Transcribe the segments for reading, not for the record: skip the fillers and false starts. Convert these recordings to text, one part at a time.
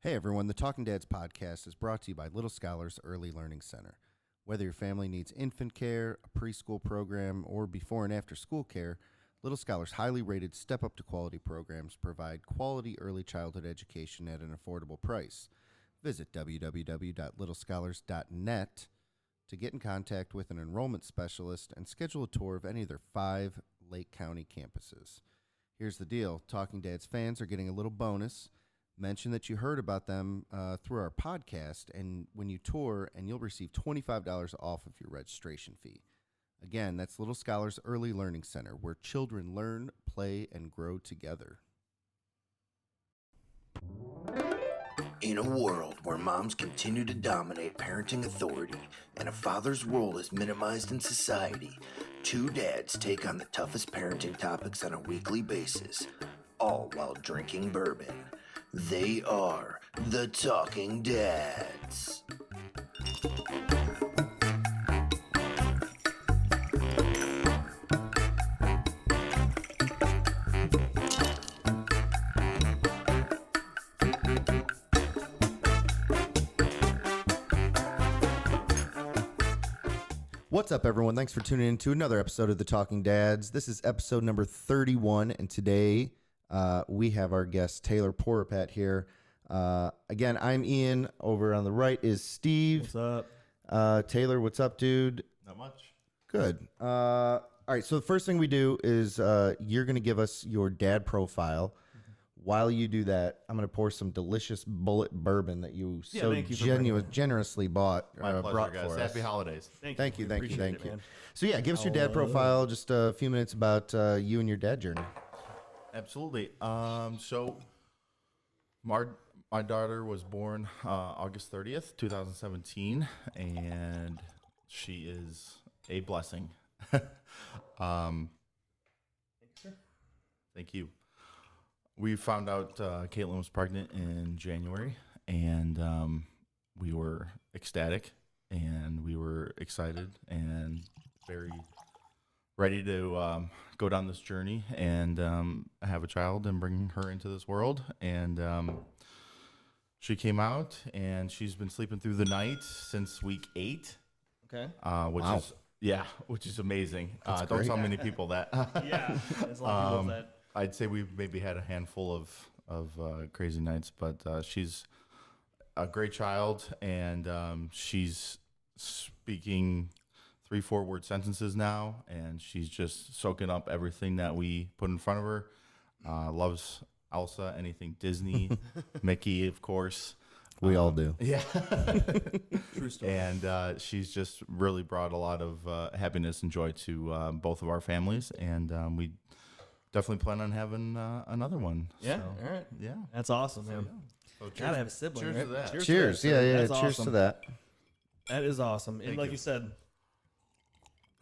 Hey everyone, the Talking Dads podcast is brought to you by Little Scholars Early Learning Center. Whether your family needs infant care, a preschool program, or before and after school care, Little Scholars' highly rated Step Up to Quality programs provide quality early childhood education at an affordable price. Visit www.littlescholars.net to get in contact with an enrollment specialist and schedule a tour of any of their 5 Lake County campuses. Here's the deal. Talking Dads fans are getting a little bonus. Mention that you heard about them through our podcast, and when you tour, and you'll receive $25 off of your registration fee. Again, that's Little Scholars Early Learning Center, where children learn, play, and grow together. In a world where moms continue to dominate parenting authority and a father's role is minimized in society, two dads take on the toughest parenting topics on a weekly basis, all while drinking bourbon. They are the Talking Dads. What's up, everyone? Thanks for tuning in to another episode of the Talking Dads. This is episode number 31, and today we have our guest, Taylor Poropat, here. Again, I'm Ian. Over on the right is Steve. What's up? Taylor, what's up, dude? Not much. Good. All right, so the first thing we do is you're going to give us your dad profile. While you do that, I'm going to pour some delicious Bullet bourbon that you generously brought My pleasure, guys. for us. Happy holidays. Thank you. Appreciate it, man. So yeah, give us your dad profile, just a few minutes about you and your dad journey. Absolutely. So my daughter was born August 30th, 2017, and she is a blessing. Thank you. We found out Caitlin was pregnant in January, and we were ecstatic, and we were excited and very ready to go down this journey and have a child and bring her into this world. And she came out, and she's been sleeping through the night since week 8. Okay. Which is amazing. Don't great. tell many people that. Yeah, there's a lot of people that. I'd say we've maybe had a handful of crazy nights, but she's a great child, and she's speaking 3-4 word sentences now, and she's just soaking up everything that we put in front of her. Loves Elsa, anything Disney, Mickey, of course. We all do. Yeah. True story. And she's just really brought a lot of happiness and joy to both of our families, and we definitely plan on having another one. Yeah, So, all right. yeah. That's awesome, man. So Gotta have a sibling, cheers right? to that. Cheers. to Yeah, that. yeah. That's Cheers awesome. to that. That is awesome. And Thank like you. you said,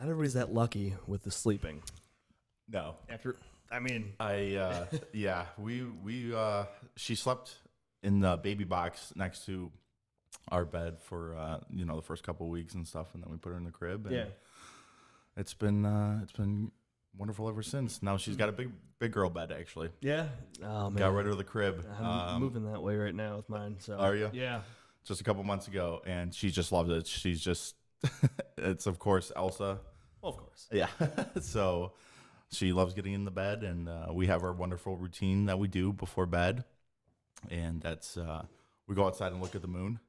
not everybody's that lucky with the sleeping. No. She slept in the baby box next to our bed for the first couple of weeks and stuff, and then we put her in the crib. And Yeah. it's been wonderful ever since. Now she's got a big girl bed, actually. Yeah. Oh, man. Got rid of the crib. I'm moving that way right now with mine. So. Are you? Yeah. Just a couple months ago, and she just loves it. She's just it's of course Elsa. Well, of course. Yeah. So she loves getting in the bed, and we have our wonderful routine that we do before bed, and that's we go outside and look at the moon,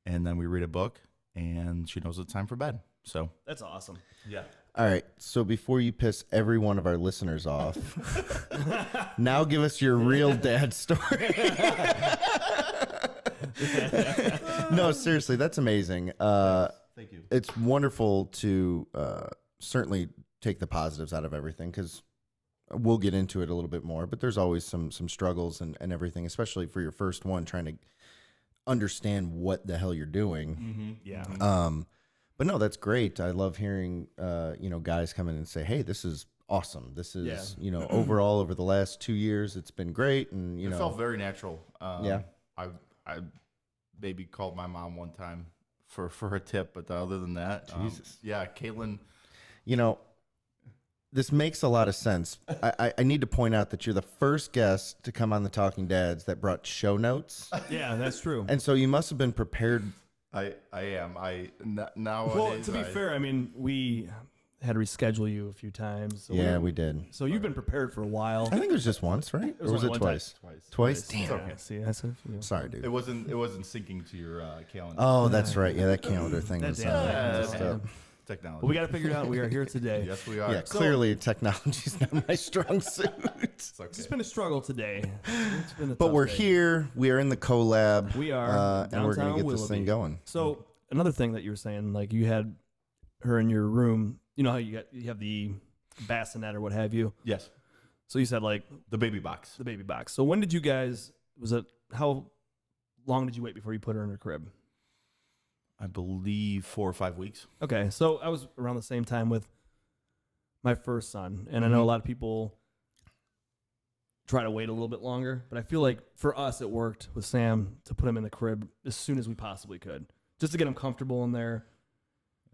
and then we read a book, and she knows it's time for bed. So That's awesome. yeah. All right. So before you piss every one of our listeners off, now give us your real dad story. No, seriously, that's amazing. Thank you. It's wonderful to certainly take the positives out of everything, because we'll get into it a little bit more, but there's always some struggles and everything, especially for your first one, trying to understand what the hell you're doing. Yeah. But no, that's great. I love hearing guys come in and say, hey, this is awesome. This is, overall over the last 2 years, it's been great. And, It felt very natural. Yeah. I maybe called my mom one time for a tip, but other than that, Jesus. yeah, Caitlin. this makes a lot of sense. I need to point out that you're the first guest to come on the Talking Dads that brought show notes. Yeah, that's true. And so you must have been prepared. I am. Nowadays. Well, to be fair, I mean, we had to reschedule you a few times. So Yeah, we did. So you've been prepared for a while. I think it was just once, right? Or was it one twice? Twice. Twice? Damn. Yeah, see, that's a, Sorry, dude. It wasn't syncing to your calendar. Oh, that's right. Yeah, that calendar thing was messed up. Technology. But we got to figure it out. We are here today. Yes, we are. Yeah, clearly technology's not my strong suit. It's okay. It's been a struggle today. It's been a But tough we're day. here. We are in the collab. We are and we're going to downtown get this thing Willoughby. going. So another thing that you were saying, like you had her in your room. You know how you have the bassinet or what have you. Yes. So you said like The baby box. the baby box. So when did you guys? Was it how long did you wait before you put her in her crib? I believe 4 or 5 weeks. Okay, so I was around the same time with my first son, and I know a lot of people try to wait a little bit longer, but I feel like for us it worked with Sam to put him in the crib as soon as we possibly could, just to get him comfortable in there.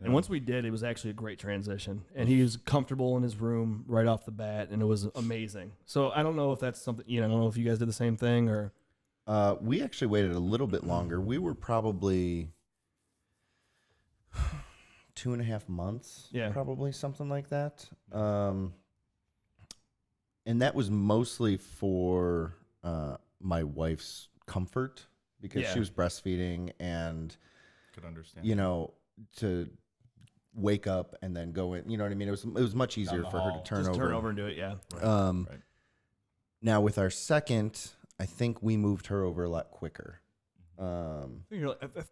Yeah. And once we did, it was actually a great transition, and he was comfortable in his room right off the bat, and it was amazing. So I don't know if that's something, I don't know if you guys did the same thing or. We actually waited a little bit longer. We were probably 2.5 months, probably something like that. And that was mostly for my wife's comfort because she was breastfeeding and, Could understand. To wake up and then go in, you know what I mean? It was much easier for her to turn Just over. turn over and do it, yeah. Right. Now with our second, I think we moved her over a lot quicker. I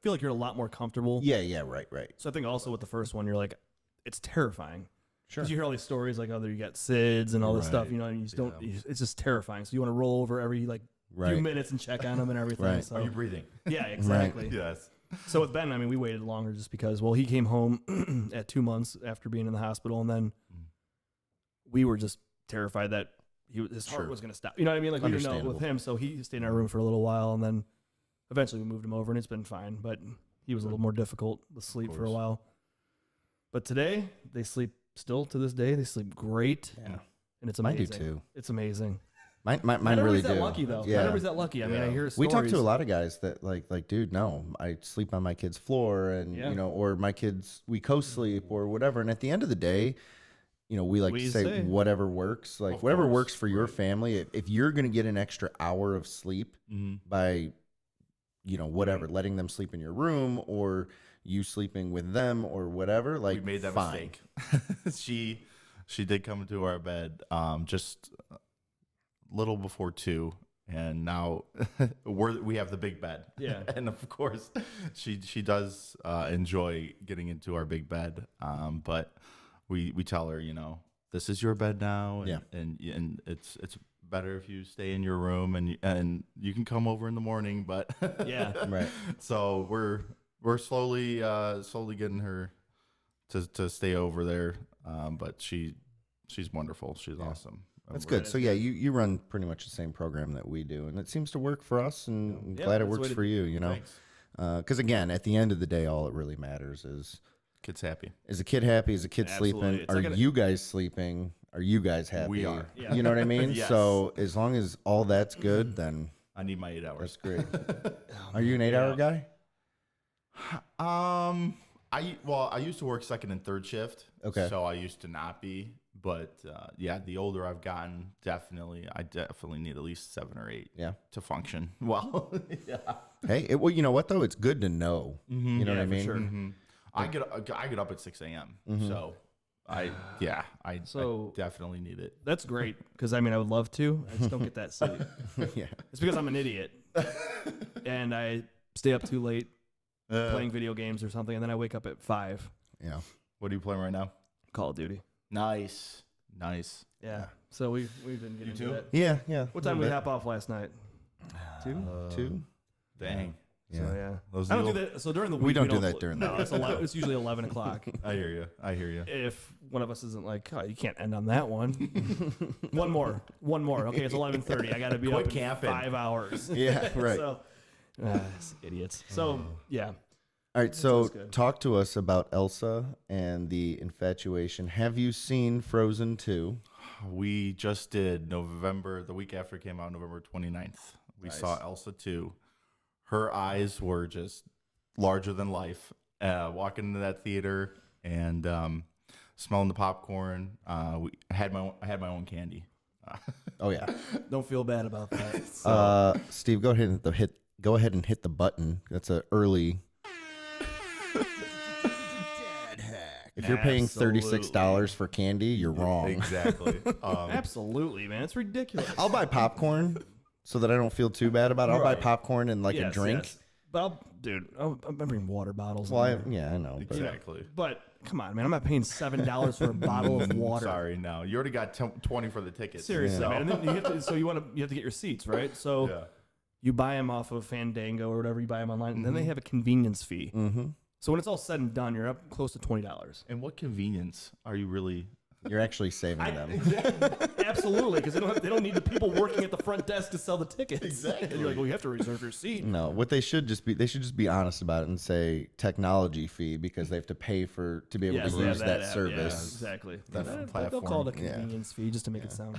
feel like you're a lot more comfortable. Yeah, right. So I think also with the first one, you're like, it's terrifying. Sure. Because you hear all these stories like, you got SIDS and all this stuff, and you just don't, it's just terrifying. So you want to roll over every few minutes and check on them and everything. Right. So. Are you breathing? Yeah, exactly. Yes. So with Ben, I mean, we waited longer just because, he came home at 2 months after being in the hospital, and then we were just terrified that his heart was going to stop. You know what I mean? Like we didn't know with him, so he stayed in our room for a little while, and then eventually we moved him over, and it's been fine. But he was a little more difficult to sleep for a while. But today they sleep still to this day. They sleep great, and it's amazing. Mine do too. It's amazing. Mine Not really everybody's do. that lucky though. Yeah. Not everybody's that lucky. I mean, I hear stories. We talk to a lot of guys that like, dude, no, I sleep on my kid's floor, and or my kids, we co-sleep or whatever. And at the end of the day, we like to say whatever works, like whatever works for your family. If you're gonna get an extra hour of sleep by, whatever, letting them sleep in your room or you sleeping with them or whatever, like we made that fine. mistake. She did come into our bed just little before 2, and now we have the big bed. Yeah. And of course she does enjoy getting into our big bed, but we tell her, this is your bed now, and it's better if you stay in your room, and you can come over in the morning, but Right. So we're slowly getting her to stay over there, but she's wonderful. She's awesome. That's good. So you run pretty much the same program that we do, and it seems to work for us, and I'm glad it works for you. Because again, at the end of the day, all it really matters is kid's happy. Is a kid happy? Is a kid Absolutely. sleeping? Are you guys sleeping? Are you guys happy? We are. Yeah. You know what I mean? Yes. So as long as all that's good, then I need my 8 hours. that's great. Are you an 8-hour guy? I used to work second and third shift. Okay. So I used to not be, but the older I've gotten, I definitely need at least 7 or 8. Yeah. To function well. Yeah. Hey, well, you know what though? It's good to know. You know what I mean? Sure. I get up at 6 a.m. So I definitely need it. That's great because I would love to. I just don't get that sleep. Yeah. It's because I'm an idiot, and I stay up too late playing video games or something, and then I wake up at 5. Yeah. What are you playing right now? Call of Duty. Nice. Yeah. So we've been getting into that. Yeah. What time did we hop off last night? 2. 2. Dang. Yeah. So yeah. Those I don't deal- do that. So during the week We don't do that during the No, it's usually 11 o'clock. I hear you. If one of us isn't like, you can't end on that one. One more. Okay, it's 11:30. I got to be Quit up in camping. 5 hours. Yeah. Right. So, idiots. So yeah. All right, so sounds good. talk to us about Elsa and the infatuation. Have you seen Frozen 2? We just did the week after it came out, November 29th. We saw Elsa 2. Her eyes were just larger than life. Walking into that theater and smelling the popcorn. I had my own candy. Oh yeah. Don't feel bad about that. Steve, go ahead and hit the button. That's an early. If you're paying $36 for candy, you're wrong. Exactly. Absolutely, man. It's ridiculous. I'll buy popcorn so that I don't feel too bad about it. I'll buy popcorn and a drink. Yes. But I'll bring water bottles. Well, I know. But Exactly. But come on, man. I'm not paying $7 for a bottle of water. Sorry, no. You already got 20 for the ticket. Seriously, man. And then you have to, you have to get your seats, right? So you buy them off of Fandango or whatever. You buy them online, and then they have a convenience fee. Mm-hmm. So when it's all said and done, you're up close to $20. And what convenience are you really? You're actually saving them. Absolutely, because they don't need the people working at the front desk to sell the tickets. Exactly. And you're like, well, you have to reserve your seat. No, what they should just be honest about it and say technology fee because they have to pay to be able to use that service. Yeah, exactly. That They'll call it a Yeah. convenience fee just to make it sound,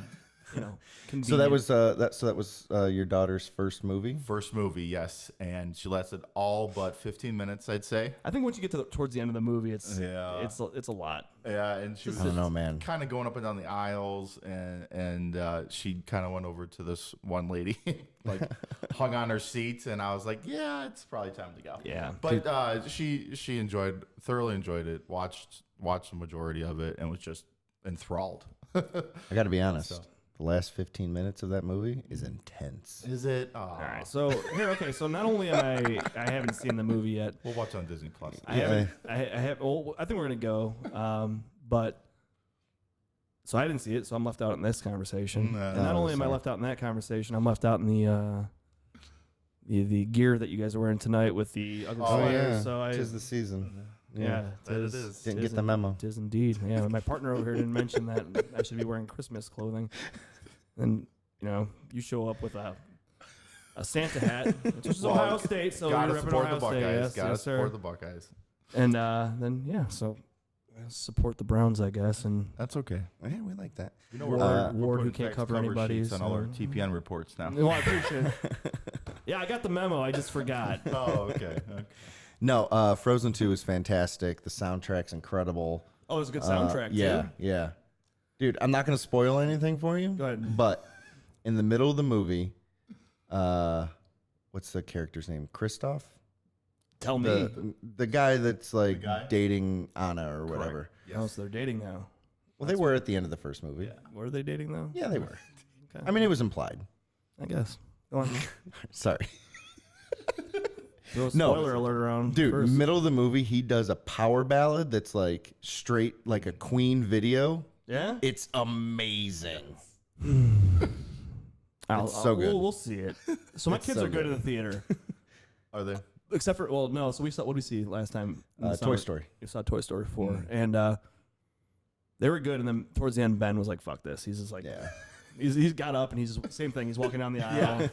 convenient. So that was your daughter's first movie? First movie, yes. And she lasted all but 15 minutes, I'd say. I think once you get towards the end of the movie, it's Yeah. it's a lot. Yeah, and she was I don't know, man. kind of going up and down the aisles, and she kind of went over to this one lady, hung on her seat, and I was like, yeah, it's probably time to go. Yeah. But she thoroughly enjoyed it, watched the majority of it, and was just enthralled. I got to be honest. The last 15 minutes of that movie is intense. Is it? All right. So So not only am I haven't seen the movie yet. We'll watch it on Disney Plus. I have. Well, I think we're gonna go. But so I didn't see it, so I'm left out in this conversation. And not only am I left out in that conversation, I'm left out in the gear that you guys are wearing tonight with the ugly sweaters. So Tis the season. Yeah, it is. Didn't get the memo. It is indeed. Yeah, my partner over here didn't mention that I should be wearing Christmas clothing. And you show up with a Santa hat, which is Ohio State, so gotta you're repping support Ohio the Buckeyes. State. Yes, Gotta yes, support sir. the Buckeyes. And then so support the Browns, I guess. And That's okay. Yeah, we like that. Ward who putting can't text cover cover anybody's sheets on all our TPN reports now. well, I appreciate it. Yeah, I got the memo. I just forgot. Oh, okay. No, Frozen 2 is fantastic. The soundtrack's incredible. Oh, it's a good soundtrack Yeah, too. yeah. Dude, I'm not going to spoil anything for you. Go ahead. But in the middle of the movie, what's the character's name? Christoph? Tell me. The guy that's guy? dating Anna or whatever. Yes. Oh, so they're dating now. Well, they were at the end of the first movie. Yeah. Were they dating though? Yeah, they were. Okay. I mean, it was implied. I guess. Go on. Sorry. Throw a No. spoiler alert around. Dude, first. middle of the movie, he does a power ballad that's like straight like a Queen video. Yeah. It's amazing. So good. We'll see it. So my It's kids so are good good. in the theater, Are they? except for no. So what did we see last time? in the Toy summer? Story. We saw Toy Story 4, and they were good. And then towards the end, Ben was like, "Fuck this." He's just like, Yeah. He's got up and he's just same thing. He's walking down the aisle,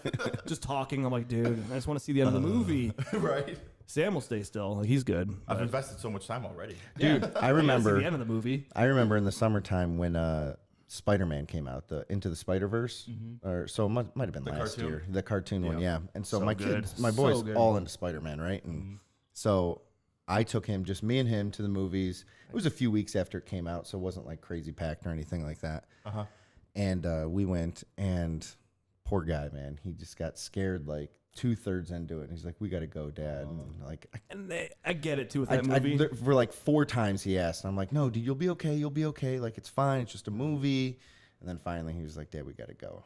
just talking. I'm like, dude, I just want to see the end of the movie. Right. Sam will stay still. Like he's good. I've but- invested so much time already. Dude, Yeah. I You gotta see remember the end of the movie. I remember in the summertime when Spider-Man came out, the Into the Spider-Verse, or so it might have been last cartoon? year, the cartoon one, yeah. And so, So my good. kids, my So boys, good. all into Spider-Man, right? And so I took him, just me and him, to the movies. It was a few weeks after it came out, so it wasn't like crazy packed or anything like that. And we went, and poor guy, man, he just got scared like 2/3 into it. And he's like, "We got to go, Dad." And like, And I get it too with that movie. for like 4 times he asked, and I'm like, "No, dude, you'll be okay. You'll be okay. Like, it's fine. It's just a movie." And then finally, he was like, "Dad, we got to go."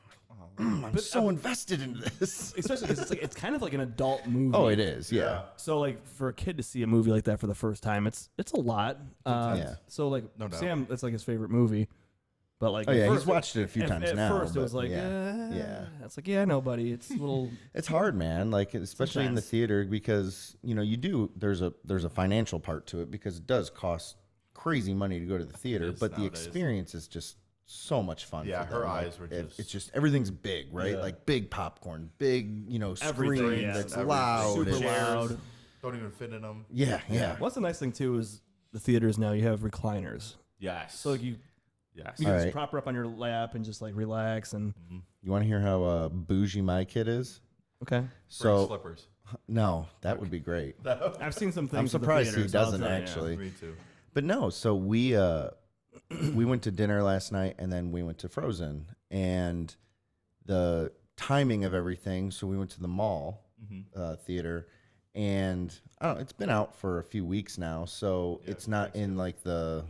I'm so invested into this. Especially because it's kind of like an adult movie. Oh, it is. Yeah. So like for a kid to see a movie like that for the first time, it's a lot. Yeah. So like No doubt. Sam, that's like his favorite movie. But like, Oh at yeah, first, he's watched it a few times at now. first, it was but like, yeah. It's like, yeah, no, buddy, it's a little. It's hard, man. Like especially in the intense. theater because there's a financial part to it because it does cost crazy money to go to the theater, is but the nowadays. experience is just so much fun. Yeah, for her them. eyes were Like, just- it's just everything's big, right? Yeah. Like big popcorn, big Everything, screen yeah. that's Everything. loud, Super and- loud. Don't even fit in them. Yeah. What's the nice thing too is the theaters now you have recliners. Yes. So you yes. you can just right. prop her up on your lap and just like relax and You want to hear how bougie my kid is? okay. Bring So slippers. no, that would be great. I've seen some things. I'm at the surprised he theaters, I'll doesn't tell you. actually. Me too. But no, so we went to dinner last night and then we went to Frozen, and the timing of everything. So we went to the mall theater, and I don't know, it's been out for a few weeks now, so it's not in like the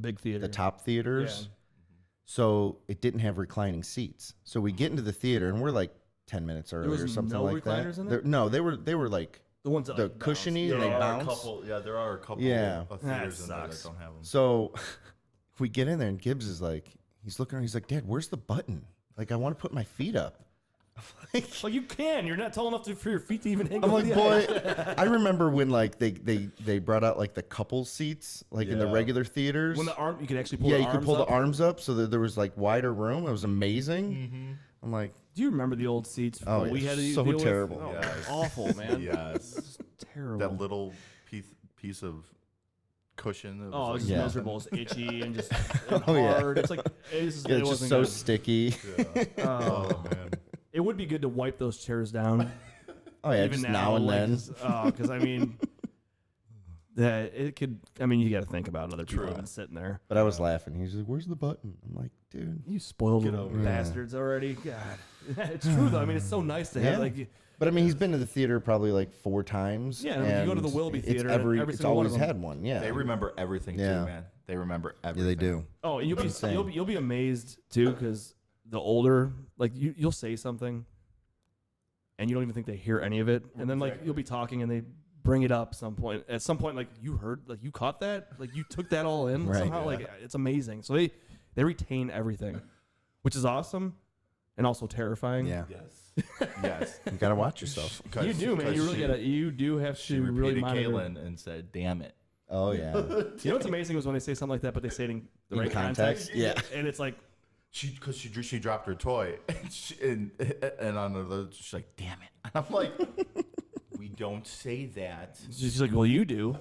big theater. the top theaters. Yeah. So it didn't have reclining seats. So we get into the theater and we're like 10 minutes early was or something no like that. recliners in it? No, they were like The ones that the like, cushiony bounce. and they There are a bounce. couple. Yeah, there are a couple. Yeah. Of That theaters in there that sucks. don't have them. So we get in there and Gibbs is like, he's looking around, he's like, Dad, where's the button? Like, I want to put my feet up. I'm like, Well, you can. You're not tall enough for your feet to even hang. I'm over like, the edge. boy, I remember when like they brought out like the couple seats, like in the Yeah. regular theaters. When the arm, you could actually pull. Yeah, the you could arms pull up. the arms up so that there was like wider room. It was amazing. I'm like, Do you remember the old seats? Oh, we yeah, had to so deal with? terrible. Oh, Yes. awful, man. Yes. Terrible. That little piece of cushion. That Oh, was it's like just Yeah. miserable. It's itchy and just and Oh, yeah. hard. It's like it's yeah, it it's just wasn't so good. sticky. Yeah. Oh, Oh man. it would be good to wipe those chairs down. Oh yeah, even just now and like, then. because I mean, that it could. I mean, you got to think about other people True. even sitting there. But I was laughing. He's like, "Where's the button?" I'm like, "Dude." You spoiled Get little over it. bastards already. God, it's true though. I mean, it's so nice to have Yeah. like. But I mean, he's been to the theater probably like 4 times. Yeah, and you go to the and Wilby it's Theater, and every It's single one of always them- had one. Yeah, They remember everything Yeah. too, man. They remember Yeah, everything. they do. Oh, and you'll be Insane. you'll be amazed too because the older like you'll say something, and you don't even think they hear any of it, and then like you'll be talking and they bring it up at some point like you heard like you caught that like you took that all in Right. somehow like it's amazing. So they retain everything, which is awesome, and also terrifying. Yeah, Yes. Yes. you gotta watch yourself. You do, man. You really gotta. You do have She to really repeated monitor. Caitlin and said, "Damn it." Oh yeah, You know what's amazing is when they say something like that, but they say it in the In right context? context. Yeah. and it's like, Because she dropped her toy and on the she's like, "Damn it!" And I'm like, "We don't say that she's like, well, you do.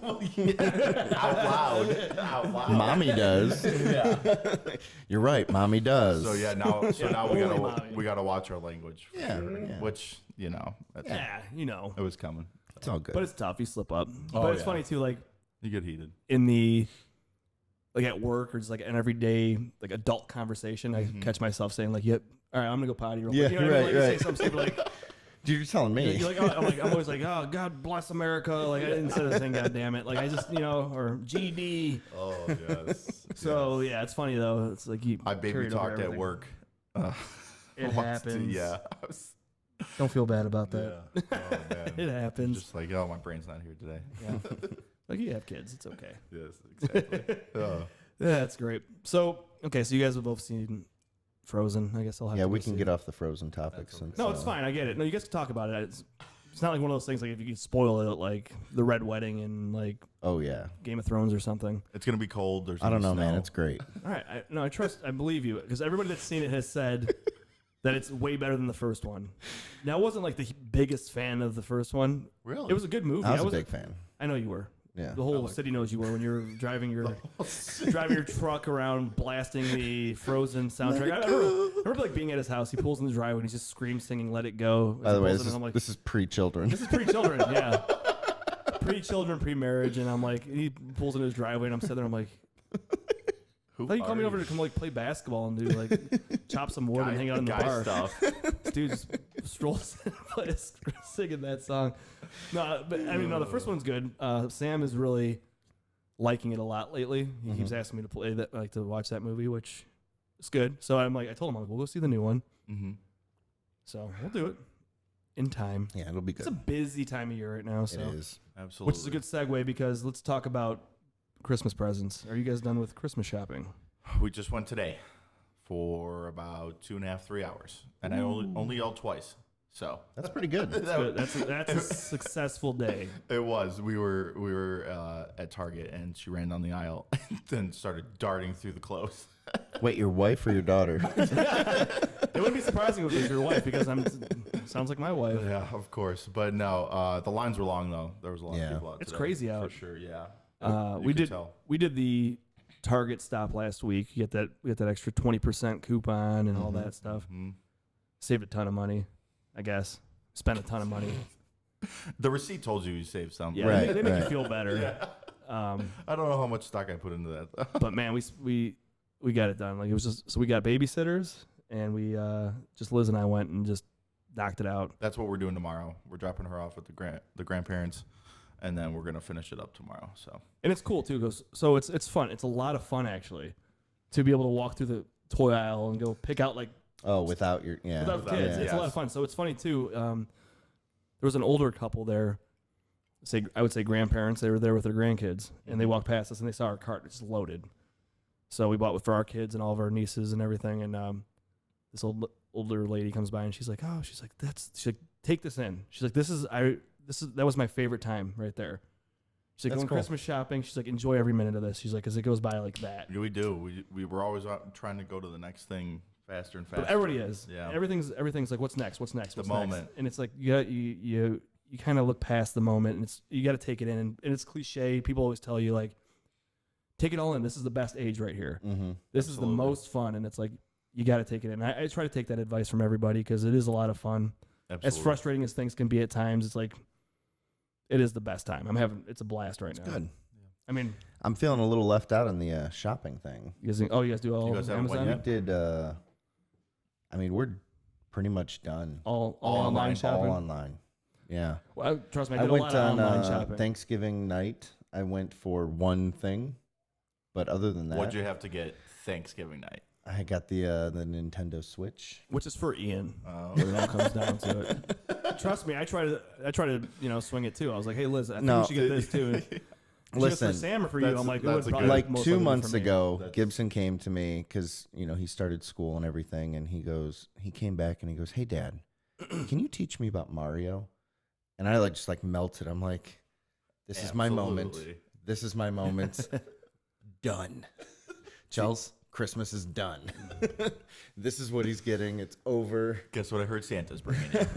out loud." mommy does. You're right, mommy does. So yeah, now we only mommy. gotta watch our language. for Yeah, sure. yeah. Which that's, Yeah, you know. it was coming. it's all good. But it's tough. You slip up. Oh, but it's yeah. funny too, like You get heated. in the like at work or just like an everyday like adult conversation, I catch myself saying like, "Yep, all right, I'm gonna go potty." Real Yeah, quick. You know what I mean? right, Like, you right. say something stupid like, Dude, you're telling me. you're like, oh, I'm always like, "Oh, God bless America," like instead of saying "God damn it," like I just or GD. Oh yes. So yeah, it's funny though. It's like you. I carry baby it over talked at everything. work. It once happens. Yeah. I was, Don't feel bad about that. yeah. Oh man. It happens. Just like, oh, my brain's not here today. Yeah. Like you have kids, it's okay. Yes, exactly. Oh. Yeah, that's great. So okay, so you guys have both seen Frozen. I guess I'll have Yeah, to we go can see get it. off the Frozen topic. Since, No, it's fine. I get it. No, you guys can talk about it. It's not like one of those things like if you could spoil it like the Red Wedding and like Oh yeah. Game of Thrones or something. It's gonna be cold. There's I don't know, no man. snow. It's great. All right. I believe you because everybody that's seen it has said that it's way better than the first one. Now, I wasn't like the biggest fan of the first one. Really. It was a good movie. I was a big fan. I know you were. Yeah. The whole city knows you were when you're driving your truck around blasting the Frozen soundtrack. I remember like being at his house. He pulls in the driveway and he just screams singing "Let It Go." By the way, this I'm like, is pre-children. this is pre-children, yeah, pre-children, pre-marriage, and I'm like, he pulls in his driveway and I'm sitting there. I'm like, Who I thought you called me are over to come like play basketball and do like chop some wood and hang out in the guy bar. stuff. This dude just strolls singing that song. No, but I mean, no, the first one's good. Sam is really liking it a lot lately. He keeps asking me to play that, like to watch that movie, which is good. So I told him, we'll go see the new one. Mm-hmm. So we'll do it in time. Yeah, it'll be It's a good. busy time of year right now, so It is. Absolutely. which is a good segue because let's talk about Christmas presents. Are you guys done with Christmas shopping? We just went today for about 2.5, 3 hours, and I only yelled twice. So That's pretty good. Good. That's a successful day. it was. We were at Target, and she ran down the aisle and then started darting through the clothes. Wait, your wife or your daughter? wouldn't be surprising if it was your wife because sounds like my wife. Yeah, of course. But no, the lines were long though. There was a lot of people out. It's today, crazy out. for sure. Yeah. We did the Target stop last week. We get that extra 20% coupon and all that stuff. Mm-hmm. Saved a ton of money, I guess. Spent a ton of money. The receipt told you saved something. Yeah, they make you feel better. Yeah. I don't know how much stock I put into that. But man, we got it done. Like it was just so we got babysitters and we just Liz and I went and just knocked it out. That's what we're doing tomorrow. We're dropping her off with the grandparents, and then we're gonna finish it up tomorrow. So and it's cool too, because it's fun. It's a lot of fun actually, to be able to walk through the toy aisle and go pick out like without kids. It's a lot of fun. So it's funny too. There was an older couple there. I would say grandparents. They were there with their grandkids, and they walked past us and they saw our cart just loaded. So we bought for our kids and all of our nieces and everything. And this older lady comes by and she's like, take this in. She's like, that was my favorite time right there. She's like, going Christmas shopping. She's like, enjoy every minute of this. She's like, because it goes by like that. We do. We were always out trying to go to the next thing faster and faster. But everybody is. Yeah. Everything's like, what's next? What's next? The moment. Next? And it's like you kind of look past the moment, and you got to take it in. And it's cliche. People always tell you like, take it all in. This is the best age right here. Mm-hmm. This is the most fun, and it's like you got to take it in. I try to take that advice from everybody because it is a lot of fun. Absolutely. As frustrating as things can be at times, it's like it is the best time. It's a blast right now. Good. I mean, I'm feeling a little left out on the shopping thing. you guys do all Amazon? We did. We're pretty much done. All online shopping. All online. Yeah. Well, trust me, I did a lot of online shopping. Thanksgiving night. I went for one thing, but other than that, what'd you have to get Thanksgiving night? I got the Nintendo Switch, which is for Ian. When it all comes down to it. Trust me, I try to swing it too. I was like, hey Liz, I think we should get this too. Listen, for Sam or for you, I'm like, like 2 months ago, Gibson came to me because he started school and everything, and he came back and he goes, hey Dad, can you teach me about Mario? And I just melted. I'm like, this is my moment. This is my moment. Done. Chels, Christmas is done. This is what he's getting. It's over. Guess what I heard Santa's bringing in?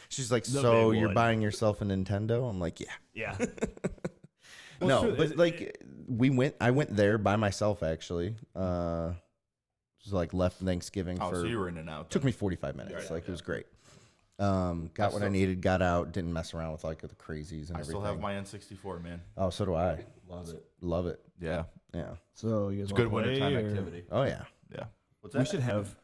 She's like, so you're buying yourself a Nintendo? I'm like, yeah. Yeah. No, but I went there by myself actually. Just left Thanksgiving so you were in and out. Took me 45 minutes. It was great. Got what I needed, got out, didn't mess around with the crazies and everything. I still have my N64, man. Oh, so do I. Love it. Yeah. Yeah. So you guys it's good wintertime activity. Oh yeah. Yeah. We should have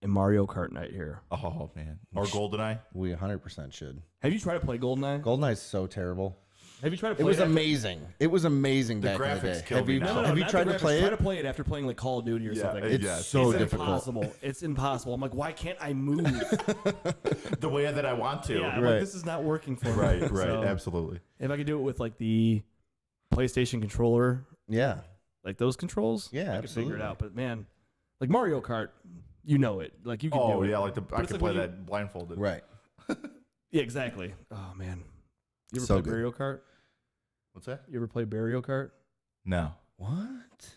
a Mario Kart night here. Oh man. Or GoldenEye. We 100% should. Have you tried to play GoldenEye? GoldenEye's so terrible. Have you tried to play it? Was amazing. It was amazing back in the day. Have you tried to play it? Try to play it after playing Call of Duty or something. It's so difficult. Impossible. It's impossible. I'm like, why can't I move the way that I want to? Yeah, I'm like, this is not working for me. Right, So, absolutely. if I could do it with the PlayStation controller, those controls, I could figure it out. But man, Mario Kart, you know it. You can do it. I could play that blindfolded. Right. Yeah, exactly. Oh man. You ever So play good. Mario Kart? What's that? You ever play Mario Kart? No. What?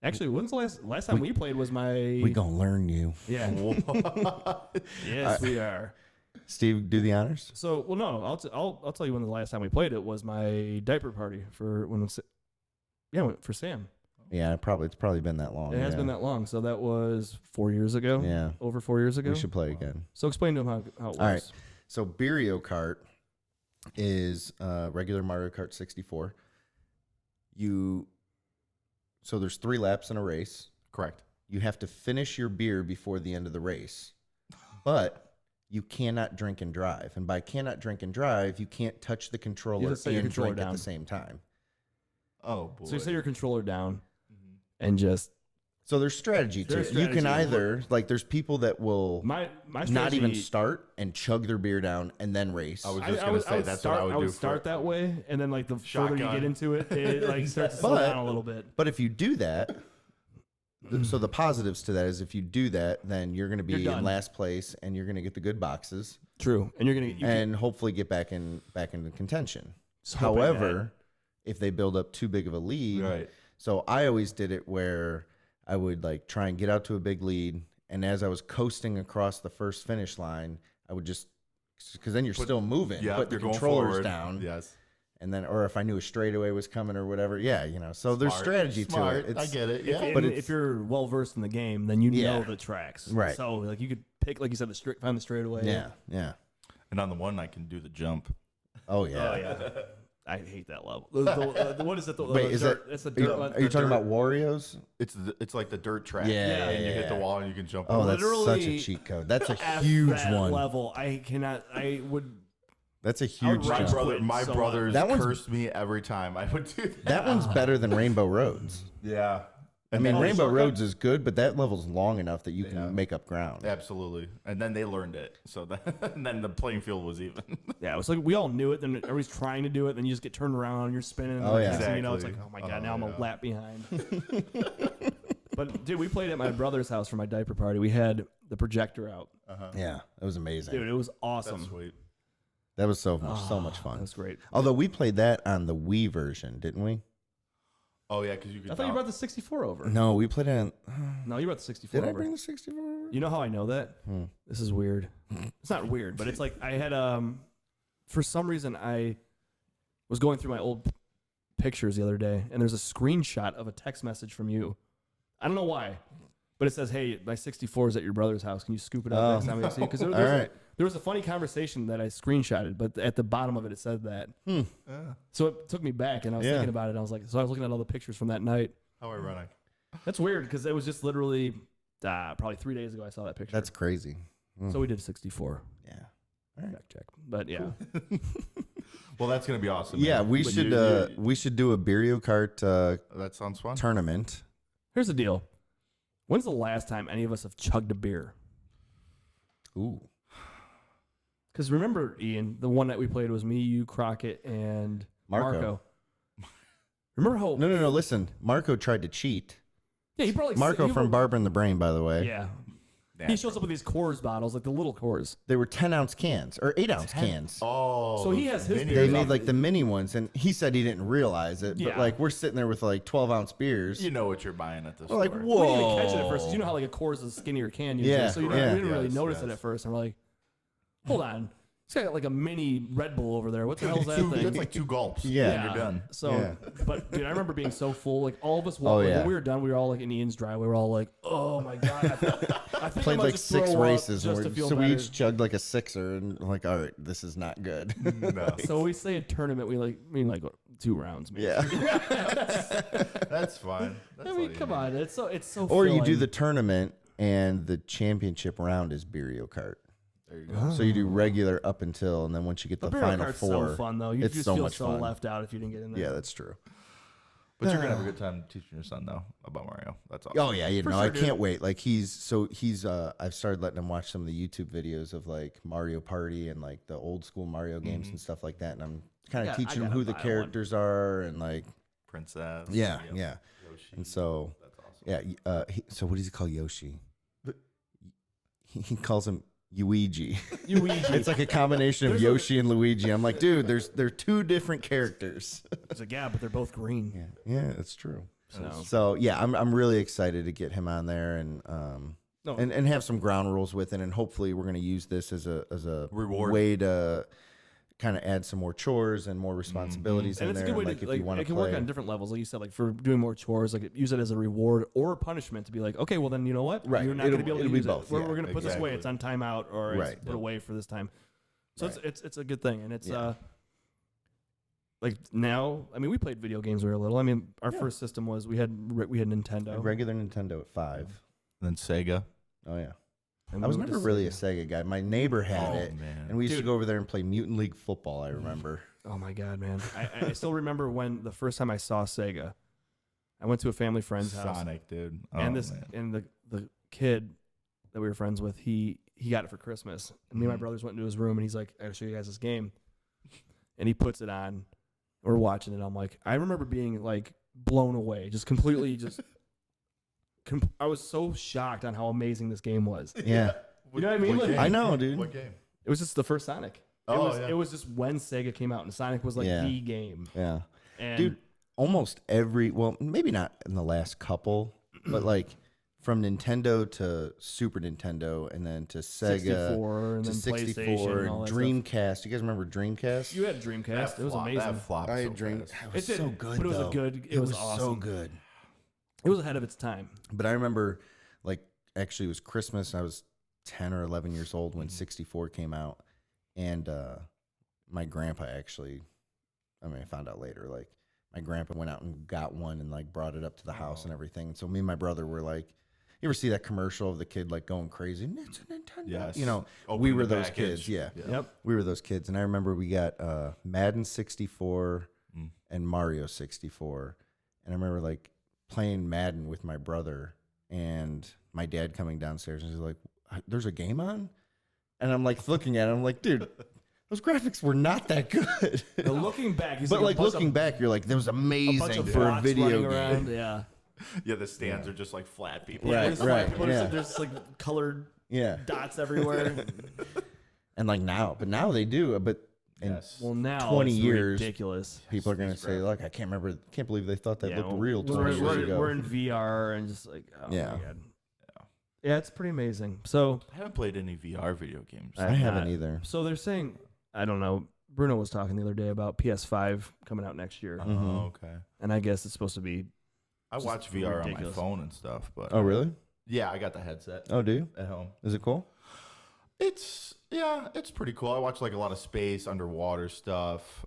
Actually, when's the last time we played was my... We gonna learn you. Yeah. Yes, we are. Steve, do the honors. So, well, no, I'll tell you when the last time we played it was my diaper party for for Sam. Yeah, it's probably been that long. It has been that long. So that was 4 years ago. Yeah. Over 4 years ago. We should play again. So explain to him how it works. All right. So Mario Kart is regular Mario Kart 64. So there's 3 laps in a race. Correct. You have to finish your beer before the end of the race, but you cannot drink and drive. And by cannot drink and drive, you can't touch the controller and drink at the same time. Oh boy! So you set your controller down and just. So there's strategy to it. You can either there's people that will not even start and chug their beer down and then race. I was just gonna say that's what I would do. I would start that way, and then the further you get into it, it starts to slow down a little bit. But if you do that, so the positives to that is if you do that, then you're going to be in last place and you're going to get the good boxes. True, and and hopefully get back into contention. However, if they build up too big of a lead, right? So I always did it where I would try and get out to a big lead and as I was coasting across the first finish line, I would just, because then you're still moving, put the controllers down. Yes. And then, or if I knew a straightaway was coming or whatever, so there's strategy to it. I get it. Yeah, but if you're well versed in the game, then you know the tracks, right? So like you could pick, like you said, find the straightaway. Yeah. And on the one, I can do the jump. Oh yeah. Oh yeah. I hate that level. What is it? Wait, is dirt, that? It's the dirt. Are you talking about Wario's? It's like the dirt track. Yeah, and you hit the wall and you can jump. Oh, over. that's such a cheat code. That's a huge one. Level. I cannot. I would. That's a huge jump. My brothers cursed me every time I would do that. That one's better than Rainbow Roads. Yeah. I mean, Rainbow Roads is good, but that level's long enough that you can make up ground. Absolutely. And then they learned it. So and then the playing field was even. Yeah, it was like we all knew it. Then everybody's trying to do it. Then you just get turned around and you're spinning. Oh, yeah. Exactly. You know, it's like, oh my God, now I'm a lap behind. But, dude, we played at my brother's house for my diaper party. We had the projector out. Yeah, it was amazing. Dude, it was awesome. That's sweet. That was so much fun. That was great. Although we played that on the Wii version, didn't we? Oh, yeah, because you could. I thought you brought the 64 over. No, we played it on. No, you brought the 64 Did over. I bring the 64 over? You know how I know that? This is weird. It's not weird, but it's like I had for some reason I was going through my old pictures the other day, and there's a screenshot of a text message from you. I don't know why, but it says, "Hey, my 64 is at your brother's house. Can you scoop it up next time we see it?" Because there was a funny conversation that I screenshotted, but at the bottom of it said that. So it took me back, and I was thinking about it. I was like, so I was looking at all the pictures from that night. How ironic. That's weird because it was just literally probably 3 days ago I saw that picture. That's crazy. So we did 64. Yeah. All right. Check. But yeah. Well, that's gonna be awesome. Yeah, man. we should do a Mario Kart that sounds fun. tournament. Here's the deal. When's the last time any of us have chugged a beer? Ooh. Because remember, Ian, the one that we played was me, you, Crockett, and Marco. Remember how? No. Listen, Marco tried to cheat. Yeah, he probably Marco from Barbara in the Brain, by the way. Yeah. He shows up with these Coors bottles, like the little Coors. They were 10-ounce cans or 8-ounce cans. Oh, so he has his beers. They made like the mini ones, and he said he didn't realize it. But like we're sitting there with like 12-ounce beers. You know what you're buying at this. We're like, store. whoa! We didn't even catch it at first. 'Cause you know how like a Coors is a skinnier can usually. Yeah, So we didn't really notice it at first. And we're like, hold on. He's got like a mini Red Bull over there. What the hell is that thing? That's like 2 gulps. Yeah. And you're done. So, but dude, I remember being so full. Like all of us walked. When we were done, we were all like in Ian's driveway. We were all like, "Oh my God!" I think Played I like 6 races, and so we each chugged like a 6er, and like, all right, this is not good. No. So we say a tournament. We mean 2 rounds. Maybe. Yeah. That's fine. That's I mean, come on. It's so. Or you do filling. the tournament, and the championship round is Mario Kart. There you go. So you do regular up until, and then once you get the Mario final Kart's 4, so fun though. You it's just so feel much so fun. left out if you didn't get in there. Yeah, that's true. But you're gonna have a good time teaching your son though about Mario. That's awesome. Oh yeah, For I sure, dude. can't wait. Like he's I've started letting him watch some of the YouTube videos of like Mario Party and like the old school Mario games and stuff like that, and I'm kind of teaching him who the characters are and like Princess. yeah. Yoshi. And so That's awesome. yeah, so what does he call Yoshi? He calls him Luigi. Luigi. It's like a combination of Yoshi and Luigi. I'm like, dude, they're 2 different characters. It's like, yeah, but they're both green. Yeah, it's true. So, So yeah, I'm really excited to get him on there and and have some ground rules with it, and hopefully we're gonna use this as a Reward. way to kind of add some more chores and more responsibilities and in it's a there. good way Like to if like you want it to can play, work on different levels, like you said, like for doing more chores, like use it as a reward or punishment to be like, okay, well then you know what, Right. you're not going to be able to It'll be use both, it. We're yeah. going to put this away. Exactly. It's on timeout or it's Right. put away for this time. So Right. it's a good thing, and it's Yeah. like now. I mean, we played video games when we were little. I mean, our first system was we had Nintendo. a regular Nintendo at 5. Then Sega. Oh yeah, and I was we went never to really a Sega. Sega guy. My neighbor had Oh, it, man. and we used to Dude. go over there and play Mutant League Football. I remember. Oh my god, man! I still remember when the first time I saw Sega. I went to a family friend's house. Sonic, dude. Oh, And this man. and the kid that we were friends with, he got it for Christmas. And me and my Mhm. brothers went into his room and he's like, I gotta show you guys this game. And he puts it on. We're watching it. I'm like, I remember being like blown away, just completely just I was so shocked on how amazing this game was. Yeah, You know what I mean? Like, game? I know, dude. What game? it was just the first Sonic. Oh, It was just when Sega came out and Sonic was like Yeah. the game. Yeah. And Dude, almost every, well, maybe not in the last couple, but like from Nintendo to Super Nintendo, and then to Sega 64, and to then 64, PlayStation, and all that Dreamcast. You guys remember Dreamcast? You had a Dreamcast. It was amazing. That flopped I so had Dream. fast. It was It so did, good, but it was though. a good. It was awesome. so good. It was ahead of its time. But I remember, like, actually, it was Christmas. I was 10 or 11 years old when 64 came out, and my grandpa actually. I mean, I found out later. Like, my grandpa went out and got one and like brought it up to the house and everything. And so me and my brother were like, you ever see that commercial of the kid like going crazy? It's a Nintendo. Yes. You know, Open we the were those package. kids. Yeah. Yep. We were those kids. And I remember we got Madden 64 and Mario 64. And I remember like playing Madden with my brother and my dad coming downstairs and he's like, there's a game on? And I'm like looking at him, I'm like, dude, those graphics were not that good. But looking back, But like looking back, you're like, that was amazing for a video game. Around, yeah. Yeah, the stands are just like flat people. Right, right. Yeah. There's like colored Yeah. dots everywhere. And like now, but now they do. But in Yes. Well, now 20 it's years, ridiculous. people are going to say, look, I can't believe they thought that looked real 20 we're, years we're, ago. we're in VR and just like, oh Yeah. my God. Yeah, it's pretty amazing. So I haven't played any VR video games. I haven't either. So they're saying, I don't know. Bruno was talking the other day about PS5 coming out next year, Oh, okay. and I guess it's supposed to be. I watch VR on my ridiculous. phone and stuff, but Oh, really? yeah, I got the headset Oh, do you? at home. Is it cool? It's pretty cool. I watch like a lot of space, underwater stuff.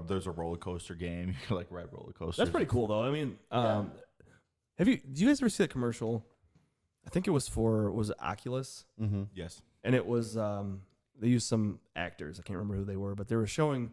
There's a roller coaster game. You can like ride roller coasters. That's pretty cool, though. I mean, do you guys ever see that commercial? I think it was it Oculus, Mm-hmm. Yes. and it was they used some actors. I can't remember who they were, but they were showing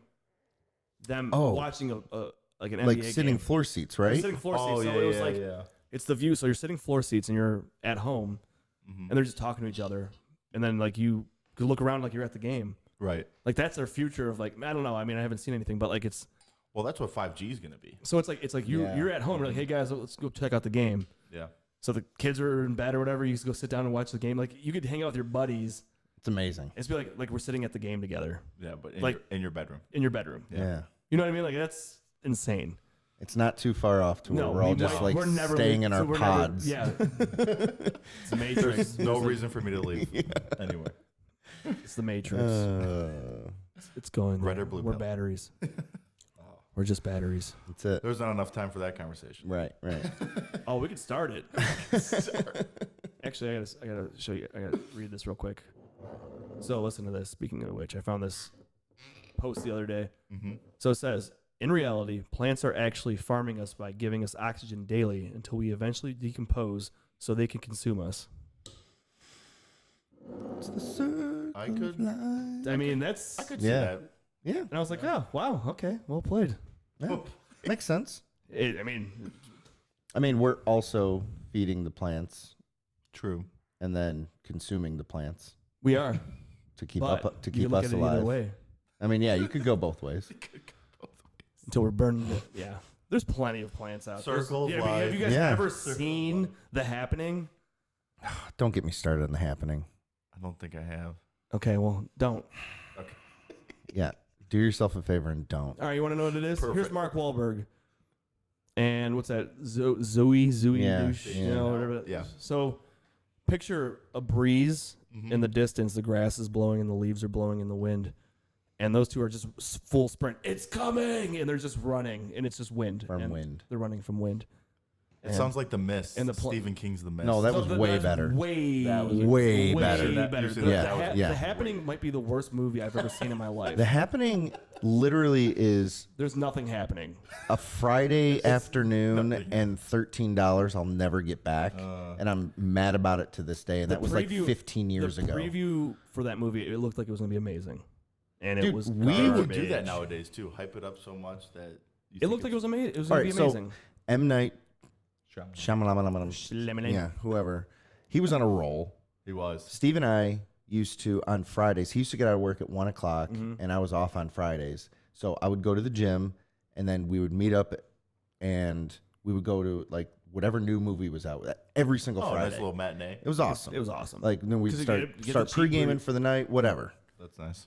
them watching a like an Like NBA sitting game. floor seats, They're right? sitting floor seats. Oh, So yeah, it was yeah, like yeah. it's the view. So you're sitting floor seats and you're at home, and they're just talking to each other, and then like you could look around like you're at the game. Right. Like that's their future of like I don't know. I mean, I haven't seen anything, but like it's Well, that's what 5G is going to be. so it's like you're at home. You're like, hey guys, let's go check out the game. Yeah. So the kids are in bed or whatever. You just go sit down and watch the game. Like you could hang out with your buddies. It's amazing. It's be like we're sitting at the game together Yeah, but Like- in your bedroom. in your bedroom. Yeah. You know what I mean? Like that's insane. It's not too far off to where No, we're all we just might- like we're never staying in so our we're pods. Never, yeah. It's the Matrix. There's no reason for me to leave. Anyway. It's the Matrix. It's going there. Red or blue We're pill? batteries. We're just batteries. That's it. There's not enough time for that conversation. Right, right. Oh, we could start it. Actually, I gotta show you. I gotta read this real quick. So listen to this. Speaking of which, I found this post the other day. Mm-hmm. So it says, in reality, plants are actually farming us by giving us oxygen daily until we eventually decompose so they can consume us. It's the circle I could- of life. I mean, that's. I could see Yeah. that. Yeah, And I was like, oh, wow, okay, well played. yeah. Makes sense. I mean, I mean, we're also feeding the plants True. and then consuming the plants we are. to keep But up to you keep can look us at it either alive. way I mean, yeah, you could go both ways. until we're burning it. Yeah. There's plenty of plants out there. Circle of Yeah, I mean, have you life. guys Yeah. ever seen The Happening? Don't get me started on the happening. I don't think I have. Okay, well, don't. Yeah, do yourself a favor and don't. All right, you want to know what it is? Here's Perfect. Mark Wahlberg. And what's that? Zoe, Yeah, douche, you yeah. know, whatever. Yeah. So picture a breeze Mhm. in the distance. The grass is blowing and the leaves are blowing in the wind. And those two are just full sprint. It's coming! And they're just running. And it's just wind. From And wind. They're running from wind. It sounds like The Mist. and the Stephen King's The Mist. No, that was way that's better. Way, Way better. You said The, that the, was- ha- yeah. The Happening might be the worst movie I've ever seen in my life. The happening literally is There's nothing happening. a Friday afternoon nothing. and $13 I'll never get back, and I'm mad about it to this day. And that was like 15 years the ago. preview for that movie, it looked like it was going to be amazing. And Dude, it was we We would would do that garbage. nowadays too. Hype it up so much that you It looked like it was amazing. It was All going right, to be so amazing. M. Night Shyamalan. Shyamalan, yeah, whoever, he was on a roll. He was. Steve and I used to on Fridays. He used to get out of work at 1 o'clock, and I was off on Fridays. So I would go to the gym, and then we would meet up, and we would go to like whatever new movie was out every single Oh, Friday. nice little matinee. It was awesome. It was awesome. Like then we 'Cause you start get the start cheap pre gaming route. for the night, whatever. That's nice.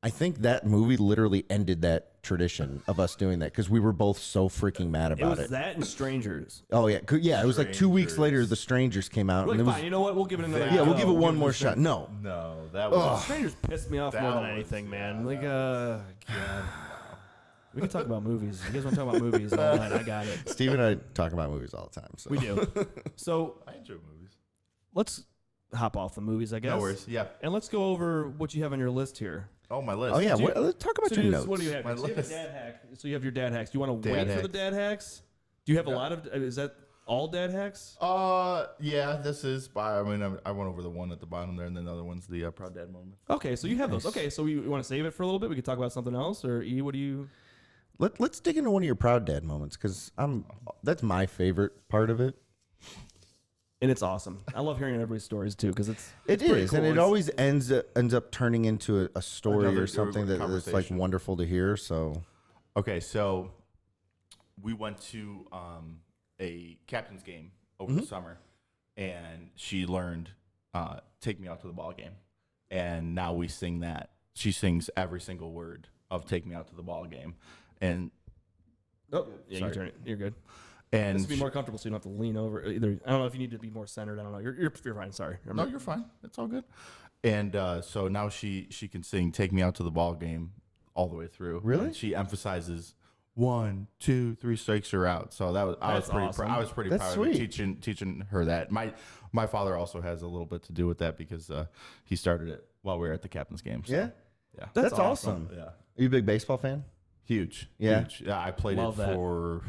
I think that movie literally ended that tradition of us doing that because we were both so freaking mad It about was it. that and Strangers. Oh yeah, it was like 2 weeks later. The Strangers came out, We're and like, it was fine, you know what? We'll give it another. yeah, we'll give it one give more it shot. No, that was Strangers pissed me off more than anything, man. Like, God. We can talk about movies. You guys want to talk about movies all night? I got it. Steve and I talk about movies all the time. So. We do. So I enjoy movies. let's hop off the movies, I guess. No worries. Yeah. And let's go over what you have on your list here. Oh, my list. Oh yeah, let's talk about So your notes. what do you have? My So you have a list. dad hack. So you have your dad hacks. Do you want to Dad wait for the hacks. dad hacks? Do you have a lot of? Is that all dad hacks? Yeah, this is. I mean, I went over the one at the bottom there, and then the other one's the proud dad moment. Okay, so you have those. Okay, so we want to save it for a little bit. We could talk about something else, or E, what do you? Let's dig into one of your proud dad moments because that's my favorite part of it. And it's awesome. I love hearing everybody's stories too because it's It pretty is, cool. and it It's- always ends up turning into a story Another or something that's like conversation. wonderful to hear. So Okay, so we went to a captain's game over the summer, and she learned "Take Me Out to the Ball Game," and now we sing that. She sings every single word of "Take Me Out to the Ball Game," and Oh, yeah, you Sorry. turn it. You're good. and Just to be more comfortable, so you don't have to lean over. Either I don't know if you need to be more centered. I don't know. You're fine. Sorry. no, you're fine. It's all good. And so now she can sing "Take Me Out to the Ball Game" all the way through. Really? And she emphasizes 1, 2, 3 strikes her out. So I was That's pretty awesome. I was pretty That's proud sweet. of teaching her that. My father also has a little bit to do with that because he started it while we were at the captain's game. So, yeah, yeah, that's awesome. yeah, Are you a big baseball fan? huge. Yeah? Huge. Yeah. I played Love it that. for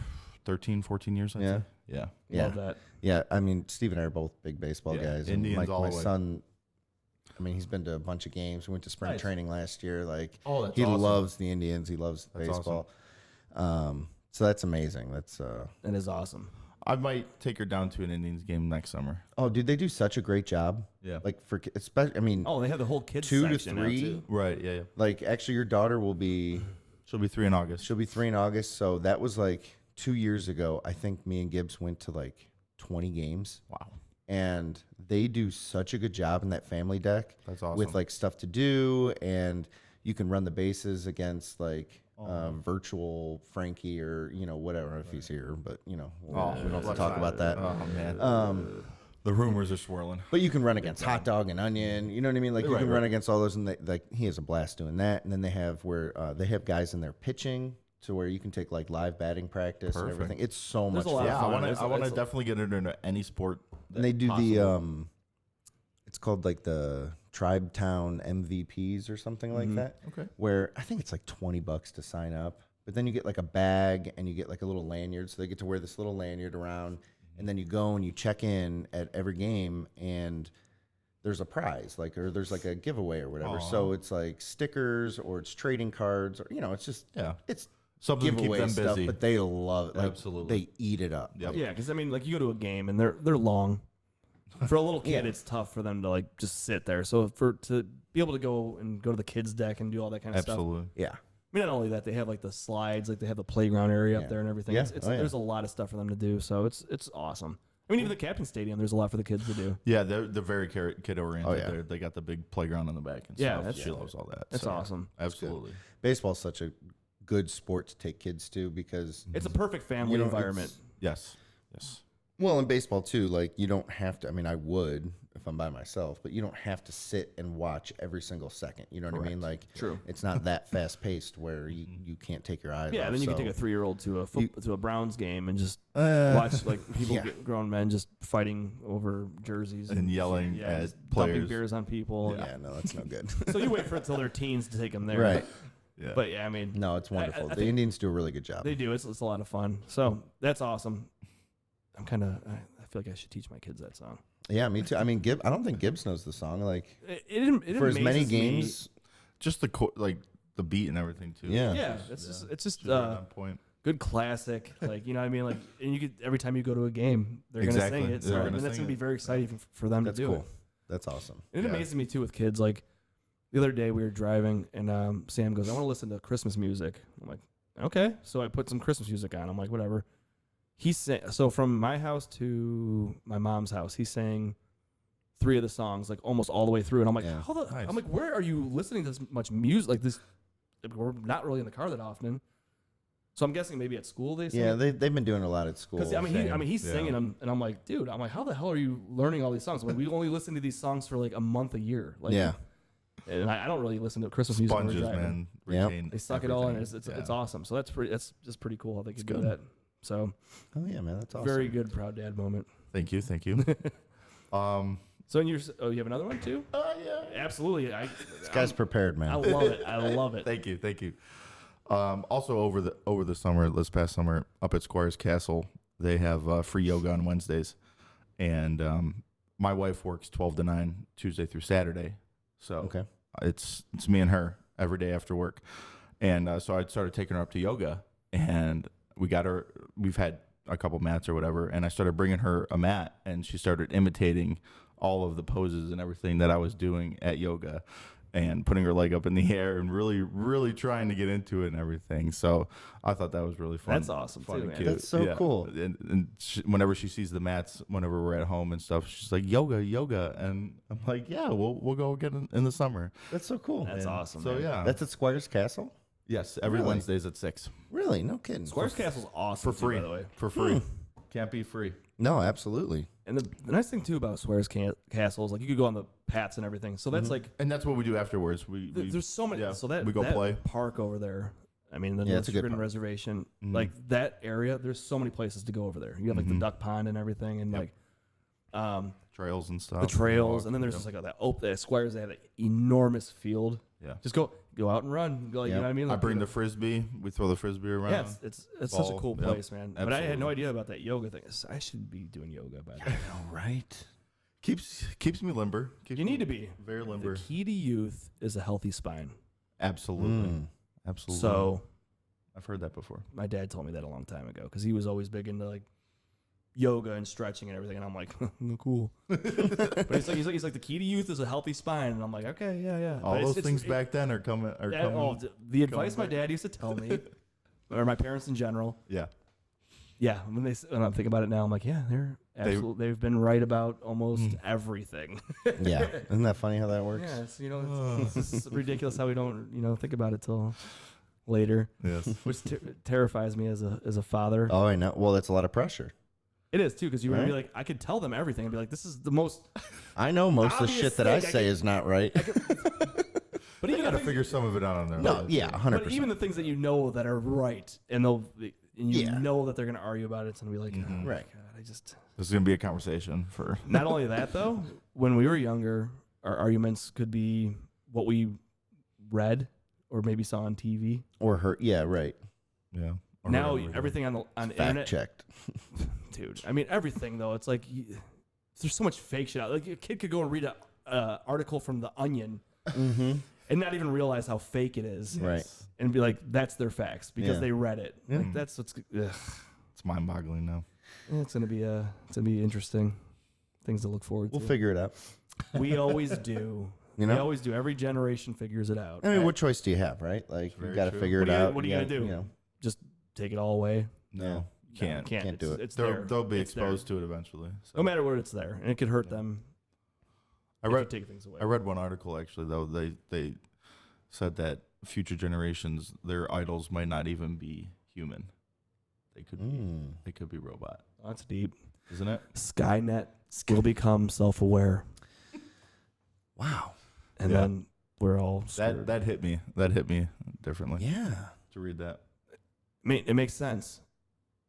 13, 14 years. I'd Yeah. say. Yeah. Yeah. Love that. Yeah, I mean, Steve and I are both big baseball Yeah, guys. Indians and all my the way. son, I mean, he's been to a bunch of games. We went to spring Nice. training last year. Like, Oh, that's he awesome. loves the Indians. He loves That's baseball. So that's amazing. That's That is awesome. I might take her down to an Indians game next summer. oh, dude, they do such a great job. Yeah. Like for especially, I mean, Oh, they have the whole kids 2 to section now, 3. too. Right. Yeah. Yeah. Like actually, your daughter will be. She'll be 3 in August. She'll be 3 in August. So that was like 2 years ago. I think me and Gibbs went to like 20 games. Wow. And they do such a good job in that family deck. That's awesome. With like stuff to do, and you can run the bases against like virtual Frankie or whatever if he's here. But we don't have to talk about that. Oh man. The rumors are swirling. But you can run against Hot Dog and Onion. You know what I mean? Like you Right, can right. run against all those, and like he has a blast doing that. And then they have they have guys in there pitching to where you can take like live batting practice and Perfect. everything. It's so There's much a lot fun. of Yeah, fun. I want to It's- definitely get into any sport. And they do possible. it's called like the Tribe Town MVPs or something like that. Okay. Where I think it's like $20 to sign up, but then you get like a bag and you get like a little lanyard, so they get to wear this little lanyard around, and then you go and you check in at every game, and there's a prize, or there's like a giveaway or whatever. So it's like stickers or it's trading cards, or it's just it's Something to keep giveaway them stuff, busy. but they love it. Like, Absolutely. they eat it up. Yep. Yeah, because I mean, like you go to a game and they're long. For a little kid, Yeah. it's tough for them to like just sit there. So to be able to go to the kids deck and do all that kind of stuff. Absolutely. Yeah. I mean, not only that, they have like the slides, like they have the playground area Yeah. up there and everything. Yeah. It's Oh, yeah. There's a lot of stuff for them to do. So it's awesome. I mean, even the Captain Stadium, there's a lot for the kids to do. Yeah, they're very kid oriented. Oh, yeah. They got the big playground in the back and Yeah, stuff. that's- She loves all that. That's so, awesome. Absolutely. Baseball's such a good sport to take kids to because It's a perfect family know, environment. Yes. Yes. well, in baseball too, like you don't have to. I mean, I would if I'm by myself, but you don't have to sit and watch every single second. You know what I mean? Like, True. It's not that fast paced where you can't take your eyes. Yeah, off, then you can so- take a 3-year-old to a Browns game and just watch like people, yeah. grown men, just fighting over jerseys And yelling yeah, at just dumping players. beers on people. Yeah, no, that's no good. So you wait for it till they're teens to take them there. Right? Yeah. But yeah, I mean, No, it's wonderful. I The think Indians do a really good job. they do. It's a lot of fun. So that's awesome. I feel like I should teach my kids that song. Yeah, me too. I mean, I don't think Gibbs knows the song. Like It for as many amazes me. games. Just the beat and everything too. Yeah. Yeah, it's just She's right on point. good classic. Like, you know what I mean? Like, and you could, every time you go to a game, they're going to Exactly. sing it. So, They're and gonna that's sing going to be it. very exciting for them That's to do cool. it. That's awesome. And it Yeah. amazes me too with kids. Like the other day we were driving and Sam goes, I want to listen to Christmas music. I'm like, okay. So I put some Christmas music on. I'm like, whatever. So from my house to my mom's house, he sang 3 of the songs, like almost all the way through. And I'm like, Yeah. Nice. I'm like, where are you listening to this much music? Like this, we're not really in the car that often. So I'm guessing maybe at school they sing. Yeah, they've been doing a lot at school. Because he's singing them, and I'm like, dude, how the hell are you learning all these songs? Like, we only listen to these songs for like a month a year. Like, yeah. And I don't really listen to Christmas music. when we're Sponges, driving. man. Yep. Retain They suck it all in. everything. It's awesome. So that's just pretty cool how they could do good. that. So Oh yeah, man, that's awesome. very good proud dad moment. Thank you. So you have another one too? Yeah. Absolutely. This guy's prepared, man. I love it. I love it. Thank you. Also over the summer, this past summer, up at Squires Castle, they have free yoga on Wednesdays, and my wife works 12 to 9 Tuesday through Saturday, so Okay. it's me and her every day after work, and so I started taking her up to yoga, and we've had a couple mats or whatever, and I started bringing her a mat, and she started imitating all of the poses and everything that I was doing at yoga, and putting her leg up in the air and really, really trying to get into it and everything. So I thought that was really fun. That's awesome fun too, and man. cute. That's so cool. And whenever she sees the mats, whenever we're at home and stuff, she's like, yoga. And I'm like, yeah, we'll go get in the summer. That's so cool. That's awesome. So man. yeah. That's at Squires Castle? yes, every Really? Wednesdays at 6. Really? No kidding. Squires Castle's awesome For free. too, by the way. For free. Can't be free. No, absolutely. And the nice thing too about Squires Castle is like you could go on the pats and everything. So that's like And that's what we do afterwards. there's so many. yeah, So that we go that play. park over there. I mean, the Yeah, it's a good North park. Reservation, like that area. There's so many places to go over there. You have like the duck pond and everything, and like Trails and stuff. the trails, Walk, and then there's yep. just like that Squires. They have an enormous field. Yeah. Just go out and run. Go, like, Yep. You know what I mean? I Like, bring the frisbee. We throw the frisbee around. yeah, it's such a Ball, cool yep, place, man. But I had no absolutely. idea about that yoga thing. I should be doing yoga by the way. All right. Keeps me limber. Keeps You me need to be. very limber. The key to youth is a healthy spine. Absolutely. Absolutely. So I've heard that before. my dad told me that a long time ago because he was always big into like yoga and stretching and everything, and I'm like, cool. But he's like the key to youth is a healthy spine, and I'm like, okay, yeah. All But those things back then are coming. The advice my dad used to tell me, or my parents in general. Yeah. Yeah, when I'm thinking about it now, I'm like, yeah, they've been right about almost everything. Yeah. Isn't that funny how that works? Yeah, it's, it's just ridiculous how we don't think about it till later, Yes. which terrifies me as a father. Oh, I know. Well, that's a lot of pressure. It is too, because you would be Right? like, I could tell them everything and be like, this is the most. I know most of the Obvious shit that I thing. say is not right. But You even got to the figure some of it out on their No, own. yeah, things, 100%. but even the things that you know that are right, and you Yeah. know that they're going to argue about it, it's going to be like, oh, Right. God, I just. This is gonna be a conversation for. Not only that though, when we were younger, our arguments could be what we read or maybe saw on TV. Or hurt. Yeah, right. Yeah. Or Now whatever. everything on the Fact internet, checked. dude. I mean everything though. It's like there's so much fake shit out. Like a kid could go and read a article from the Onion Mm-hmm. and not even realize how fake it is, Right. and be like, that's their facts because Yeah. they read it. Yeah. Like, that's what's. It's mind-boggling now. It's gonna be interesting things to look forward We'll to. figure it out. We always do. You We know? always do. Every generation figures it out. I mean, what choice do you have, right? Like, you Very got to true. figure What it are you- out. what are you gonna do? Just Take it all away. No, you can't. Can't do It's it. there. They'll be It's there. exposed to it eventually. So. No matter what, it's there, and it could hurt them. I if you read take things away. I read one article actually though. They said that future generations, their idols might not even be human. They could be robot. Oh, that's deep. Isn't it? Skynet will become self-aware, Wow. and Yeah. then we're all screwed. That hit me. That hit me differently Yeah. to read that. I mean, it makes sense,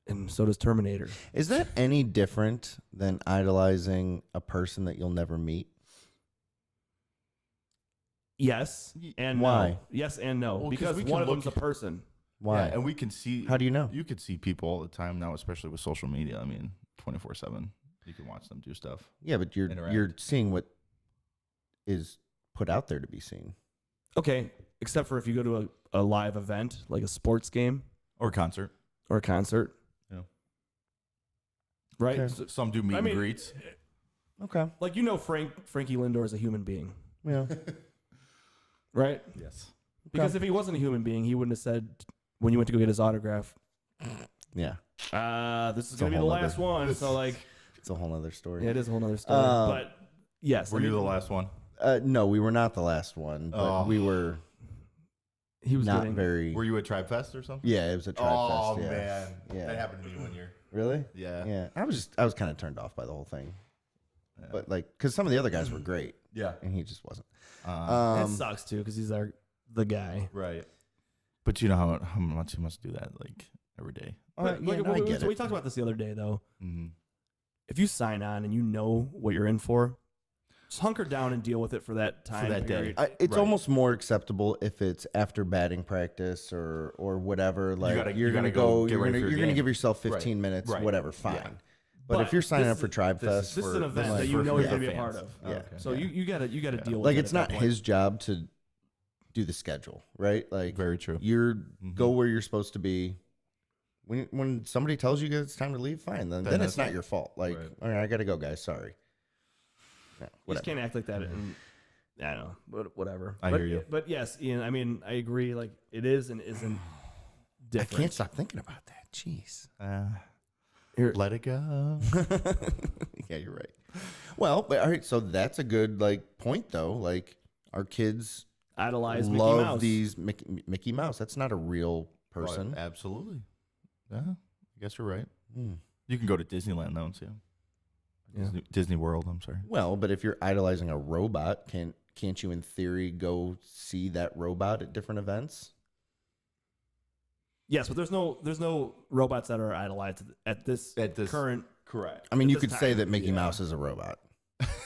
and so does Terminator. Is that any different than idolizing a person that you'll never meet? Yes and Why? no. Yes and no, Well, 'cause because we one can of them's a look- person. Why? Yeah, and we can see. How do you know? You could see people all the time now, especially with social media. I mean, 24/7. You can watch them do stuff. Yeah, but you're Interact. seeing what is put out there to be seen. Okay, except for if you go to a live event like a sports game Or concert. or a concert. Yeah. Right. Okay. So, Some do meet I and mean, greets. Okay. like Frankie Lindor is a human being, Yeah. right? Yes. Because if he wasn't a human being, he wouldn't have said when you went to go get his autograph, Yeah. this is It's gonna a be the whole last other- one. So like, It's a whole other story. yeah, it is a whole other story. But Yes. Were you the last one? No, we were not the last one, but we were. He was not very. Were you at Tribe Fest or something? Yeah, it was a Tribe Fest. Oh Yeah. man, Yeah. that happened to me one year. Really? Yeah. Yeah. I was kind of turned off by the whole thing, but like, because some of the other guys were great. Yeah, and he just wasn't. That sucks too, because he's the guy. Right. But you know how much he must do that like every day. I get it. We talked about this the other day, though. Mm-hmm. If you sign on and you know what you're in for, just hunker down and deal with it for that time. For that day. It's almost more acceptable if it's after batting practice or whatever. Like you're gonna go, you're gonna give yourself 15 minutes, whatever. Fine. Yeah. But if you're signing up for Tribe Fest, this is an event that you know you're gonna be a part of. Yeah. Okay. So you gotta deal with it. Like it's not his job to do the schedule, right? Like very true. You're go where you're supposed to be. When somebody tells you it's time to leave, fine. Then it's not your fault. Like, all right, I gotta go, guys. Sorry. No, you just can't act like that. And I don't know, but whatever. I hear you. But yes, Ian. I mean, I agree. Like it is and isn't different. I can't stop thinking about that. Jeez. Let it go. Yeah, you're right. Well, but all right. So that's a good point though. Like our kids idolize love Mickey Mouse. These Mickey Mouse. That's not a real person. Right. Absolutely. Yeah, I guess you're right. You can go to Disneyland though and see him. Yeah. Disney World. I'm sorry. Well, but if you're idolizing a robot, can't you in theory go see that robot at different events? Yes, but there's no robots that are idolized at this current. Correct. I mean, you could say that Mickey Mouse is a robot.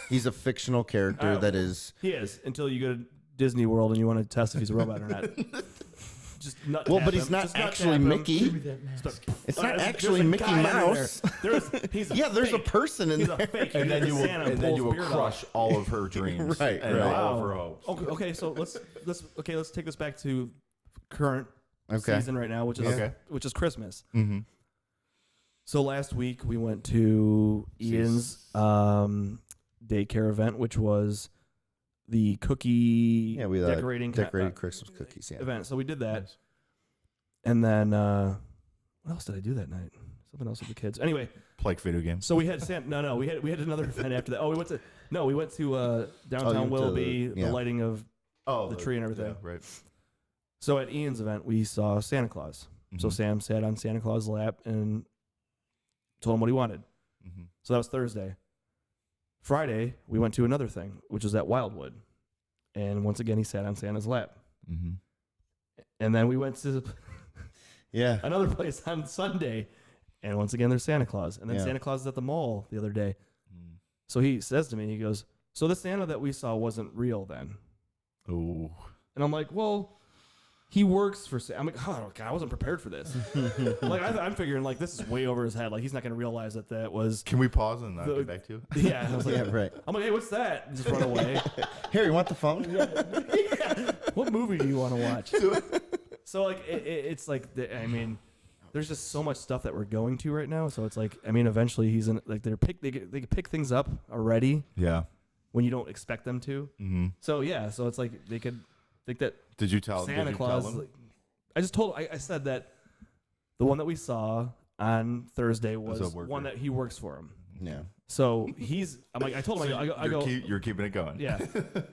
He's a fictional character that is. He is until you go to Disney World and you want to test if he's a robot or not. Just but he's not actually Mickey. It's not actually Mickey Mouse. There's a person in there. And then you will crush all of her dreams, right? All of her hopes. Okay, so let's take this back to current season right now, which is Christmas. Mm-hmm. So last week we went to Ian's daycare event, which was the cookie decorating Christmas cookies event. So we did that, and then what else did I do that night? Something else with the kids. Anyway, play video games. So we had we had another event after that. We went to downtown Willoughby, the lighting of the tree and everything. Yeah, right. So at Ian's event, we saw Santa Claus. Mm-hmm. So Sam sat on Santa Claus' lap and told him what he wanted. Mm-hmm. So that was Thursday. Friday, we went to another thing, which was at Wildwood. And once again, he sat on Santa's lap. Mm-hmm. And then we went to another place on Sunday. And once again, there's Santa Claus. And then Santa Claus is at the mall the other day. Mm. So he says to me, he goes, so the Santa that we saw wasn't real then? Oh. And I'm like, well, he works for Santa. I'm like, oh, God, I wasn't prepared for this. I'm figuring, this is way over his head. He's not going to realize that was... Can we pause and not get back to you? Yeah. I was like, right. I'm like, hey, what's that? And just run away. Here, you want the phone? What movie do you want to watch? So, it's there's just so much stuff that we're going to right now. So it's eventually he's in, they could pick things up already. Yeah. When you don't expect them to. Mm-hmm. So, so it's they could think that... Did you tell Santa Claus? I said that the one that we saw on Thursday was one that he works for him. Yeah. So I told him, you're keeping it going. Yeah.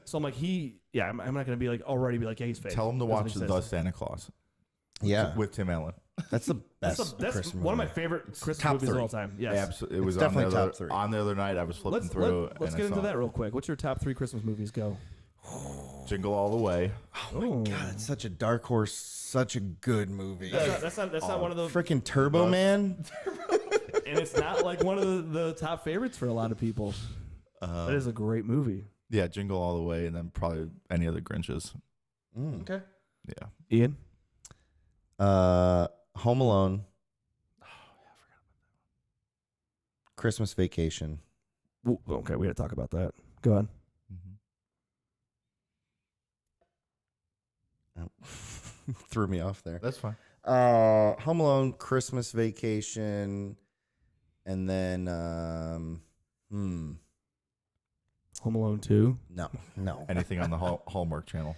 So I'm like, I'm not going to be yeah, he's fake. Tell him to watch The Santa Claus. Yeah. With Tim Allen. That's the best. That's one of my favorite Christmas movies of all time. Yes. Absolutely. It was definitely top 3. On the other night, I was flipping through. Let's get into that real quick. What's your top 3 Christmas movies? Go. Jingle All the Way. Oh my God, it's such a dark horse, such a good movie. That's not one of the freaking Turbo Man. And it's not one of the top favorites for a lot of people. That is a great movie. Yeah, Jingle All the Way, and then probably any other Grinches. Okay. Yeah. Ian? Home Alone. Oh, yeah, I forgot about that one. Christmas Vacation. Ooh, okay, we got to talk about that. Go on. Threw me off there. That's fine. Home Alone, Christmas Vacation, and then Home Alone 2? No. Anything on the Hallmark Channel?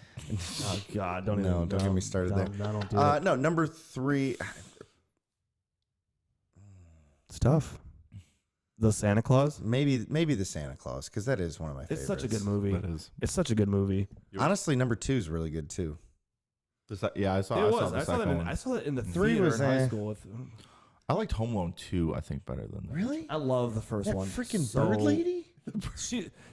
Oh God, don't get me started there. No, don't do it. No, number 3. It's tough. The Santa Claus. Maybe the Santa Claus, because that is one of my favorites. It's such a good movie. That is. It's such a good movie. Honestly, number 2 is really good too. Yeah, I saw. It I was. saw the second one. I saw that in the 3 theater was, in high school. With, I liked Home Alone 2. I think better than that. Really? I love the first That one. freaking So- bird lady?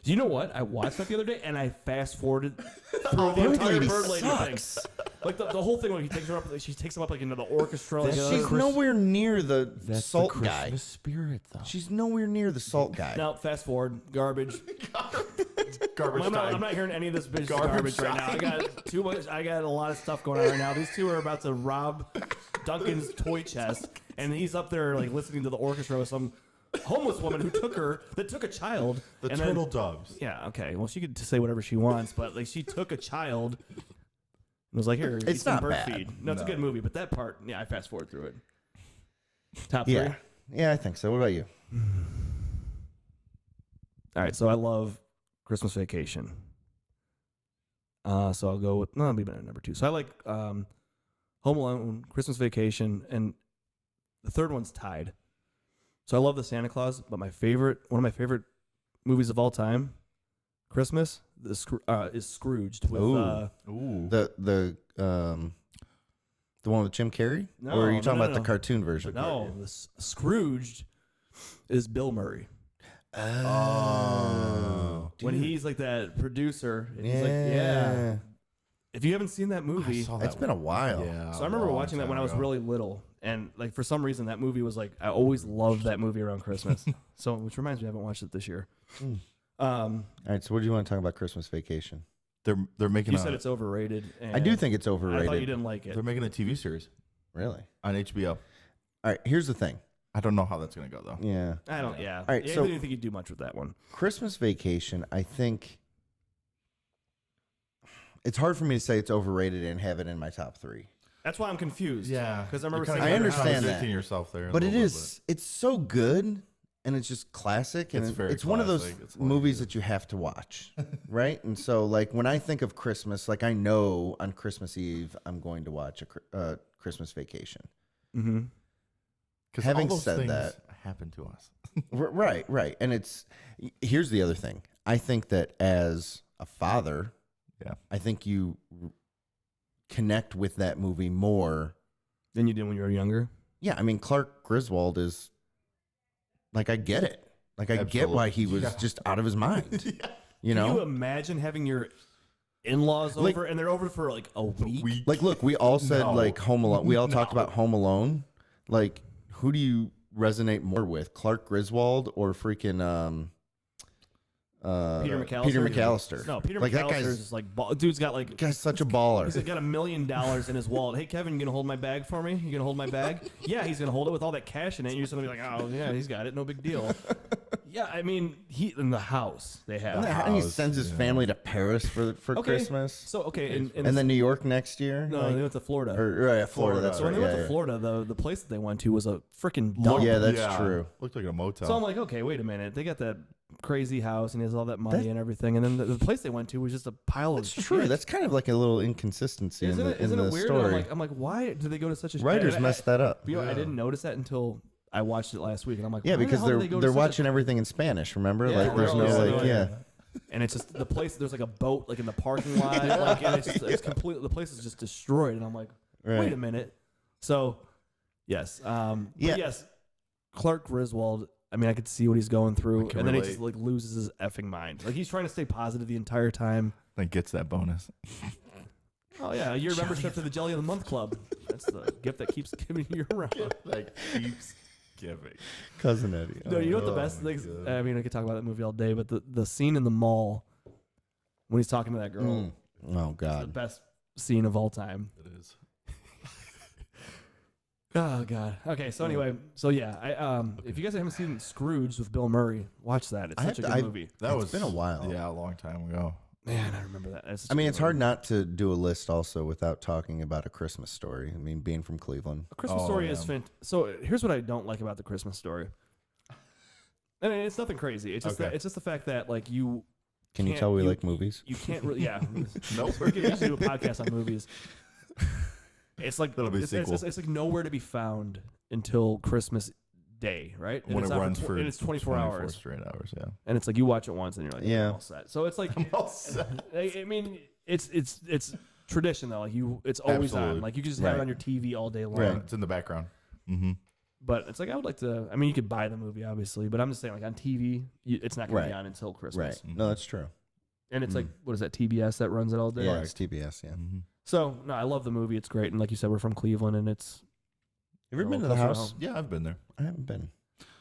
You know what? I watched that the other day, and I fast forwarded through the Bird entire Lady bird lady sucks. thing. Like the whole thing when he takes her up, she takes him up like into the orchestra. Like, She's nowhere near the salt guy. Christmas spirit, though. She's nowhere near the salt guy. now fast forward, garbage. Garbage I'm time. not hearing any of this bitch garbage right now. I got too much. I got a lot of stuff going on right now. These two are about to rob Duncan's toy chest, and he's up there like listening to the orchestra with some homeless woman who took a child. The and turtle then, doves. Yeah, okay. Well, she could say whatever she wants, but like she took a child and was like, "Here, eat some not bird bad. feed." No, it's a good movie, but that part, yeah, I fast forward through it. Top Yeah. three. Yeah, I think so. What about you? All right, so I love Christmas Vacation. So I'll go with it'll be number 2. So I like Home Alone, Christmas Vacation, and the third one's tied. So I love the Santa Claus, but one of my favorite movies of all time, Christmas, is Scrooged with Ooh. The one with Jim Carrey? No, or are you talking no, about the no. cartoon version? no, Scrooged is Bill Murray. Oh. When he's like that producer, and he's like, yeah. If you haven't seen that movie, I saw that It's been a while. Yeah. so I remember watching that when I was really little, and like for some reason that movie was like I always loved that movie around Christmas. So which reminds me, I haven't watched it this year. All right, so what do you want to talk about Christmas Vacation? They're making. You said it's overrated. And I do think it's I overrated. thought you didn't like it. they're making a TV series Really? on HBO. All right, here's the thing. I don't know how that's gonna go though. Yeah. I don't. Yeah. All right, I so- didn't think you'd do much with that one. Christmas Vacation, I think it's hard for me to say it's overrated and have it in my top 3. That's why I'm confused. Yeah, because I remember You're saying I kinda understand that. contradicting yourself there, a But it little bit, is, it's so good and it's just classic. And It's very it's one of those classic. It's like- movies that you have to watch, right? And so, like, when I think of Christmas, like, I know on Christmas Eve, I'm going to watch a Christmas Vacation. Mm-hmm. Because Having all those said things that- happened to us. Right. And here's the other thing. I think that as a father, Yeah. I think you connect with that movie more. Than you did when you were younger. Yeah, I mean, Clark Griswold is, like, I get it. Like, I get why he was just out of his mind. You know? Can you imagine having your in-laws Like- over and they're over for like a week? Like, look, we all said, No. like, Home Alone. We all talked about Home Alone. Like, who do you resonate more with, Clark Griswold or freaking Peter McAllister. Peter McAllister? No, Peter Like, that McAllister guy's- is just like dude's got like Guy's such a baller. he's got $1 million in his wallet. Hey Kevin, you gonna hold my bag for me? You gonna hold my bag? Yeah, he's gonna hold it with all that cash in it. And you're just gonna be like, oh yeah, he's got it, no big deal. Yeah, I mean, he in the house they have. And he sends his family to Paris for Okay. Christmas. So okay, And then New York next year? no, Like- they went to Florida. Florida. Florida. That's So when right. they went Yeah, to Florida, the place that they went to was a freaking dump. Yeah, that's true. Looked like a motel. So I'm like, okay, wait a minute. They got that crazy house and he has all that money and everything, and then the place they went to was just a pile That's of true. shit. That's kind of like a little inconsistency Isn't in the, it? Isn't in it the weird? story. I'm like, why did they go to such a Writers messed that up. You know, I didn't notice that until I watched it last week, and I'm like, Yeah, why the because hell did they go to they're such a- watching everything in Spanish. Remember, Yeah, like there's no really, like yeah. And it's just the place. There's like a boat like in the parking lot, like, and it's completely the place is just destroyed. And I'm like, Right. wait a minute. So, yes, Yeah. but yes, Clark Griswold. I mean, I could see what he's going through, can and then he relate. just like loses his effing mind. Like he's trying to stay positive the entire time. Then gets that bonus. Oh yeah, your membership to the Jelly of the Month Club. That's the gift that keeps giving you around. That keeps giving. Cousin Eddie. No, you know what the best things? I mean, I could talk about that movie all day, but the scene in the mall when he's talking to that girl, Oh the God. best scene of all time. It is. Oh God. Okay, so anyway, so yeah, if you guys haven't seen Scrooge with Bill Murray, watch that. It's I such a have good to- movie. That It's been a while. Yeah, a long time ago. Man, I remember that. That's such I a mean, good it's hard movie. not to do a list also without talking about A Christmas Story. I mean, being from Cleveland. A Christmas Oh, Story yeah. is so here's what I don't like about the Christmas Story. I mean, it's nothing crazy. It's just Okay. it's just the fact that like you Can you can't- tell we like movies? You can't really, yeah. Nope. We're going to do a podcast on movies. It's like That'll be a it's sequel. like nowhere to be found until Christmas day, right? And when it it's not runs for and it's 24 hours. straight hours, yeah. And it's like you watch it once and you're like, Yeah. I'm all set. So it's like, I'm all set. I mean, it's tradition though. Like it's always Absolutely. on. Like you can just have it on your TV all day long. Right. It's in the background. Mm-hmm. But it's like I would like to. I mean, you could buy the movie obviously, but I'm just saying like on TV, it's not going to be on until Christmas. Right. No, that's true. And it's like what is that TBS that runs it all day? Yeah, it's TBS. Yeah. Mm-hmm. So no, I love the movie. It's great, and like you said, we're from Cleveland, and it's. Have you ever been to closer the to house? home. Yeah, I've been there. I haven't been.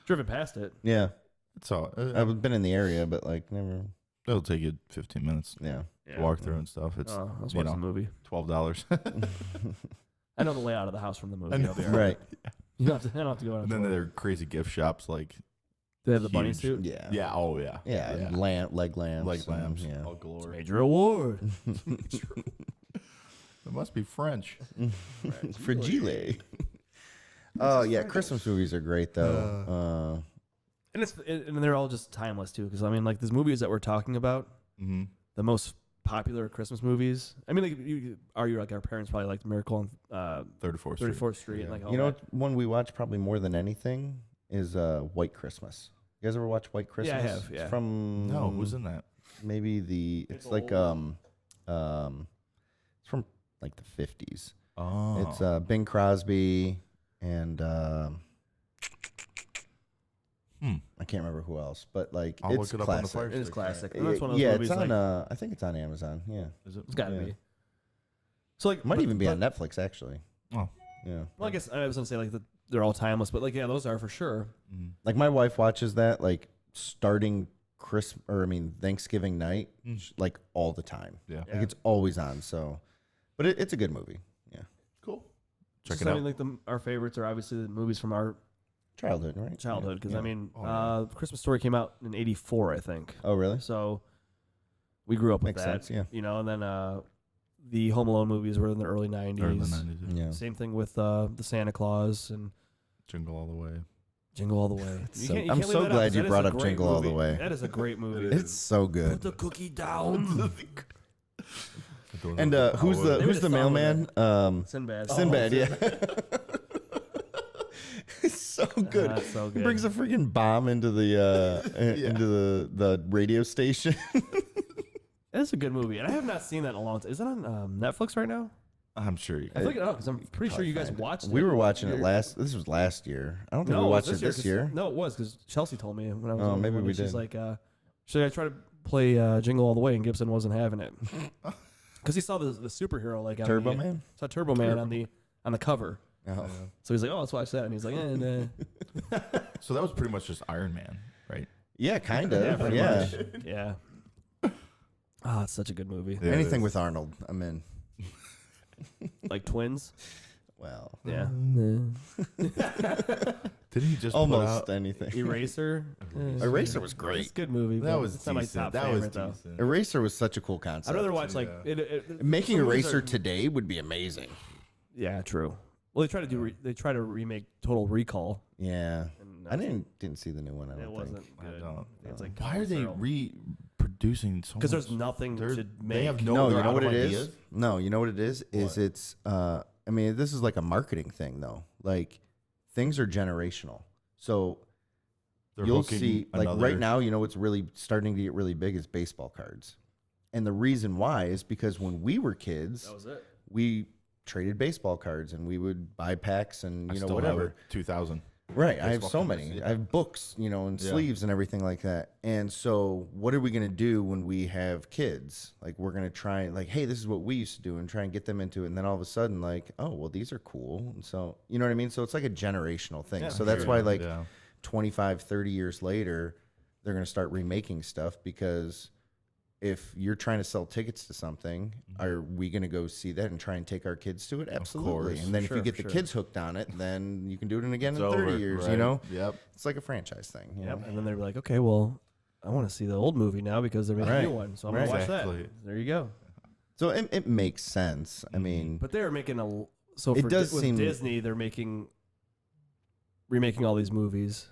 Driven past it. Yeah, It's all. I've been in the area, but like never. It'll take you 15 minutes Yeah. to walk through and stuff. It's I was you watching know, the movie. $12. I know the layout of the house from the movie. I know. I'll be all right. Right. You don't have to, I don't have to go out. And then there are crazy gift shops like They have the bunny huge. suit. Yeah. yeah, oh yeah, Yeah. yeah. Leg lamps. Leg lamps, Yeah. all galore. Major award. It must be French. Fragile. Oh yeah, Christmas movies are great though. And they're all just timeless too. Because I mean, like these movies that we're talking about, Mm-hmm. the most popular Christmas movies. I mean, like you could argue like our parents probably liked Miracle on 34th Street. 34th Street. Yeah. And like all You know, that. what one we watch probably more than anything is White Christmas. You guys ever watch White Christmas? Yeah, I have, yeah. It's from No, who's in that? maybe the. It's like it's from like the 50s. Oh, It's Bing Crosby and I can't remember who else, but like I'll it's look it up on the classic. Fire It is Stick, classic. yeah. And that's one of those Yeah, movies. it's on. Like, I think it's on Amazon. Yeah, Is it? it's got to yeah. be. So like, it might even be on Netflix actually. Oh, Yeah, Well, I guess I was gonna say like they're all timeless, but like yeah, those are for sure. mm-hmm. like my wife watches that like starting Thanksgiving night, like all the time. yeah. Like it's always on. So, but it's a good movie. Yeah, Cool. Check So, it I out. mean, like our favorites are obviously the movies from our childhood, right? childhood. Because Yeah. I mean, Oh, yeah. Christmas Story came out in '84, I think. Oh, really? So we grew up with Makes that. sense, yeah. You know, and then the Home Alone movies were in the early '90s. Early 90s. Yeah. Yeah. Same thing with the Santa Claus and Jingle All the Way. Jingle All the Way. So- You I'm can't so leave that out, glad 'cause you that is brought a up great Jingle All the movie. Way. That is a great movie. It's so Put good. the cookie down. And who's They made a the song mailman? Sinbad. Sinbad, yeah. It's so good. That's so He good. brings a freaking bomb into the into the radio station. That's a good movie, and I have not seen that in a long time. Is it on Netflix right now? I'm sure you I can. think it because I'm pretty sure you guys Find it. watched it. We were watching it You're- This was last year. I don't think No, we it was watched it this 'cause- year. No, it was because Chelsea told me when I was. Oh, on maybe one, we She's did. like, should I try to play Jingle All the Way? And Gibson wasn't having it because he saw the superhero like on Turbo the, Man. Saw Turbo Man on the cover. Oh. So he's like, oh, let's watch that, and he's like, So that was pretty much just Iron Man, right? Yeah, kind yeah, of. pretty Yeah. much. Yeah. Oh, it's such a good movie. Yeah, it Anything is. with Arnold, I'm in. Like twins. Well, Yeah. Did he just almost put out? anything. Eraser. Eraser was It's a great. good movie. That but was it's not my decent. top That favorite was though. decent. Eraser was such a cool concept. I'd rather watch like Yeah. Making some movies Eraser are- today would be amazing. Yeah, true. Well, they try to remake Total Recall. Yeah, And I didn't see the new one. I don't It think. wasn't I good. don't. It's like Why are they reproducing so much? because there's nothing They're- to They make. have No, they're you know out what of it is? ideas? No, you know what it is? Is What? it's I mean, this is like a marketing thing though. Like things are generational. So They're you'll hooking see like another- right now, you know what's really starting to get really big is baseball cards. And the reason why is because when we were kids, That was it. we traded baseball cards and we would buy packs and I you know still have whatever. it, 2000. Right. I have baseball so cards, many. yeah. I have books, you know, and Yeah. sleeves and everything like that. And so what are we going to do when we have kids? Like we're going to try like, hey, this is what we used to do and try and get them into it. And then all of a sudden like, oh, well, these are cool. And so, you know what I mean? So it's like a generational thing. Yeah, so that's sure. why like Yeah. 25, 30 years later, they're going to start remaking stuff because if you're trying to sell tickets to something, are we going to go see that and try and take our kids to it? Absolutely. course. And then if Sure, you get the sure. kids hooked on it, then you can do it again It's in 30 over, years, you right? know? Yep. It's like a franchise thing. You Yep. know? And then they're like, okay, well, I want to see the old movie now because they're making a Right. new one, so I'm Right. gonna watch Exactly. that. There you go. So it makes sense. I mean, But they're making so It for does with seem- Disney, they're remaking all these movies.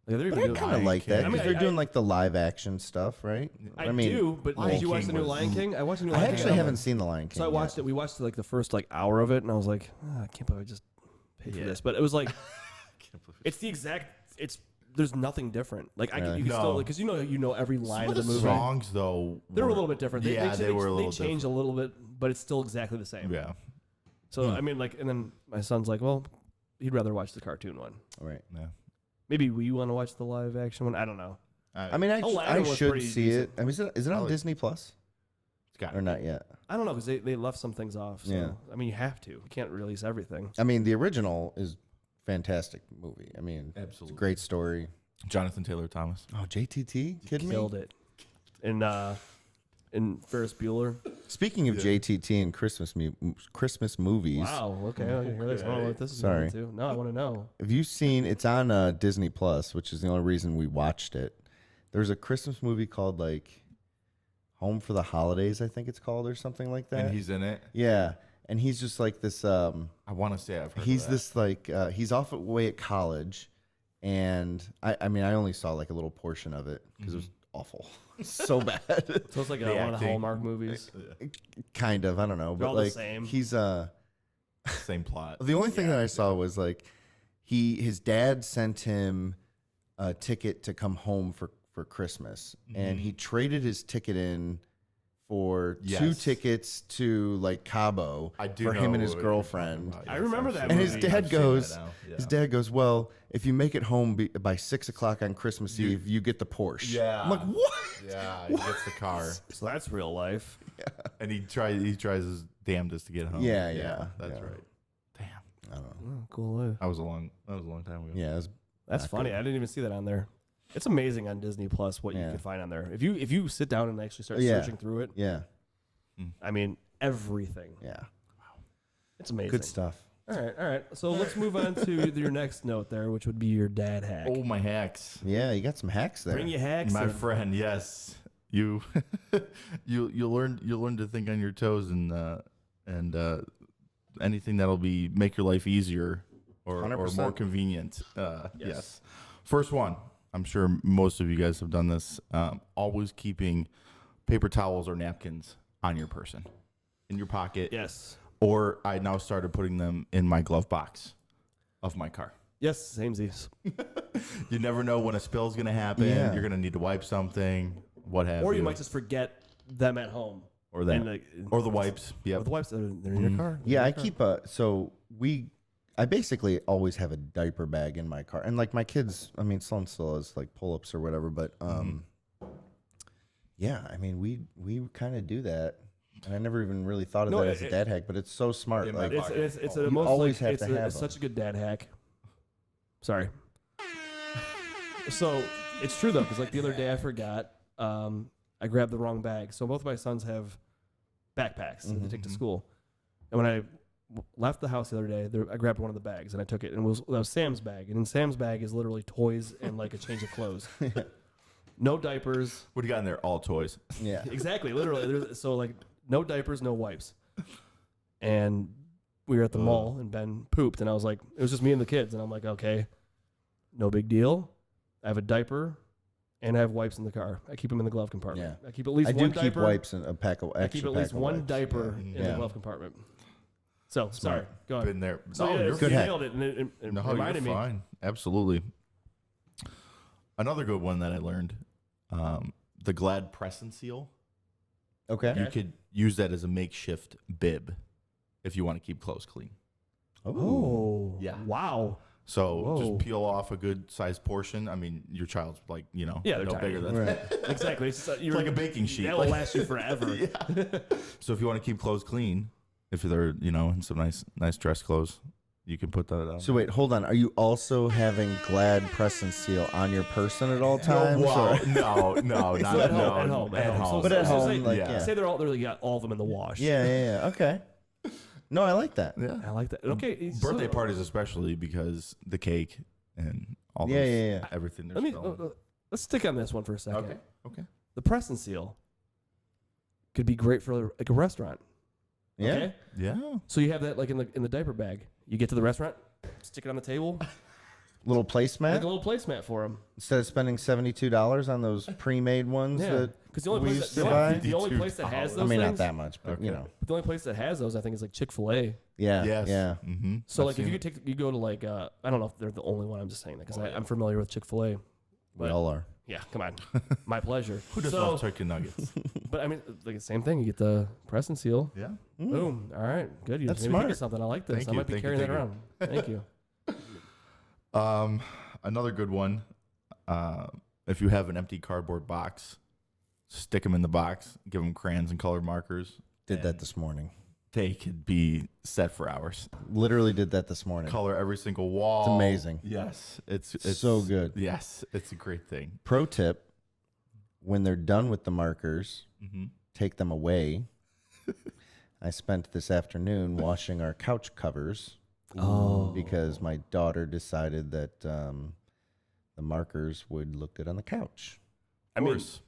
Like, they're but even I doing kind of Lion like that King. because I mean, they're doing like the live action stuff, right? I mean, do, but Lion did you watch King the new was- Lion King? I watched the new I Lion actually King. haven't seen the Lion King. So I watched yet. it. We watched like the first like hour of it, and I was like, I can't believe I just paid for this. But it was like It's the exact. There's nothing different. Like Really? you can still because you know every line of the movie. Songs though, They were a little bit different. They were a little They changed a little bit, but it's still exactly the same. Yeah. So I mean, like, and then my son's like, well, he'd rather watch the cartoon one. All right. Yeah. Maybe we want to watch the live action one. I don't know. I mean, I Aladdin was should pretty see decent. it. I mean, is it on Disney Plus It's got or not yet? I don't know because they left some things off. So, Yeah. I mean, you have to. You can't release everything. I mean, the original is fantastic movie. I mean, it's a Absolutely. great story. Jonathan Taylor Thomas. Oh, JTT, kidding Killed me? it. In Ferris Bueller. Speaking of JTT and Christmas movies, Wow. Okay. I can hear this. I don't know what this is Sorry. going to. No, I want to know. have you seen? It's on Disney Plus, which is the only reason we watched it. There's a Christmas movie called like Home for the Holidays, I think it's called, or something like that. And he's in it. Yeah, and he's just like this. I want to say I've heard He's of that. this like he's off away at college, and I mean I only saw like a little portion of it because it was awful, so bad. So it's like The one of the acting. Hallmark movies. Kind of, I don't know, They're but all the like same. he's Same plot. the only thing that I saw was like his dad sent him a ticket to come home for Christmas, and he traded his ticket in for two Yes. tickets to like Cabo I do for him know and his what you're talking girlfriend. about. I Yes, remember I've that seen And movie. his dad I've seen goes, that now. Yeah. his dad goes, well, if you make it home by 6 o'clock on Christmas Eve, you get the Porsche. Yeah. I'm like, what? Yeah, he gets the car, So that's real life. and he tries his damnedest to get home. Yeah, that's yeah. right. Damn, I don't know. Oh, cool life. that was a long time ago. Yeah, it was, That's Not funny. good. I didn't even see that on there. It's amazing on Disney Plus what you Yeah. can find on there. If you sit down and actually start Yeah. searching through it, yeah, I mean everything. yeah. It's amazing. Good stuff. All right. So let's move on to your next note there, which would be your dad hack. Oh, my hacks. Yeah, you got some hacks there. Bring your hacks. My in. friend, yes, you you learn to think on your toes and anything that'll make your life easier or 100%. more convenient. Yes. First one, I'm sure most of you guys have done this. Always keeping paper towels or napkins on your person, in your pocket. Yes. Or I now started putting them in my glove box of my car. Yes. Samesies. You never know when a spill's going to happen. Yeah. You're going to need to wipe something, what have you. Or you might just forget them at home. Or that. And, Or the wipes. Or Yep. the wipes. They're in your car. Yeah, I keep I basically always have a diaper bag in my car, and like my kids, I mean, son still has like pull-ups or whatever, but yeah, I mean, we kind of do that, and I never even really thought of that as a dad hack, but it's so smart. In my Like, pocket. It's You a most always like, have it's to a, have it's them. such a good dad hack. Sorry. So it's true though, because like the other day I forgot. I grabbed the wrong bag. So both of my sons have backpacks that they take to school, and when I left the house the other day, I grabbed one of the bags and I took it, and that was Sam's bag. And in Sam's bag is literally toys and like a change of clothes. No diapers. What do you got in there? All toys. yeah, Exactly, literally. So like no diapers, no wipes. And we were at the mall and Ben pooped, and I was like, it was just me and the kids, and I'm like, okay, no big deal. I have a diaper and I have wipes in the car. I keep them in the glove compartment. Yeah. I keep at least I one do diaper. keep wipes and a pack of extra. I keep at least pack of one wipes. diaper in the Yeah. glove compartment. So sorry, go on. Been there. So No, yeah, you're you good hack. nailed it, and it No, reminded you're me. fine. Absolutely. Another good one that I learned, the Glad press and seal. Okay. You could use that as a makeshift bib if you want to keep clothes clean. Oh, Yeah. Wow. So Whoa. just peel off a good sized portion. I mean, your child's like, Yeah, they're no tiny. bigger than Right. Exactly. It's, It's like a baking sheet. That'll Like- last you forever. So if you want to keep clothes clean, if they're, in some nice dress clothes, you can put that on. So wait, hold on. Are you also having Glad press and seal on your person at all times? no, or- not So at home, no, at home. So But at say- home, like, yeah. Say they're got all of them in the wash. Yeah. Okay. No, I like that. Yeah. I like that. Okay. so- Birthday parties especially because the cake and all Yeah, those, yeah. everything. Let me let's stick on this one for a second. Okay. The press and seal could be great for like a restaurant. Yeah. Okay? Yeah. So you have that like in the diaper bag. You get to the restaurant, stick it on the table, Little placemat like a little placemat for them. instead of spending $72 on those pre-made ones Yeah. that Because the only place that has those I mean, things, not that much, but Okay. the only place that has those, I think, is like Chick-fil-A. Yeah, Yes. yeah. Mm-hmm. So like, if you go to like, I don't know if they're the only one. I'm just saying that because I'm familiar with Chick-fil-A. We all are. Yeah, come on, my pleasure. Who doesn't love chicken nuggets? But I mean, like the same thing. You get the press and seal. Yeah. Boom. All right. Good. You That's made me think smart. of something. I like this. Thank I you, might be thank you, carrying that thank around. Thank you. Another good one. If you have an empty cardboard box, stick them in the box. Give them crayons and colored markers. Did that this morning. They could be set for hours. Literally did that this morning. Color every single wall. It's amazing. Yes, it's so good. Yes, it's a great thing. Pro tip: when they're done with the markers, take them away. I spent this afternoon washing our couch covers. Because my daughter decided that the markers would look good on the couch. Of course.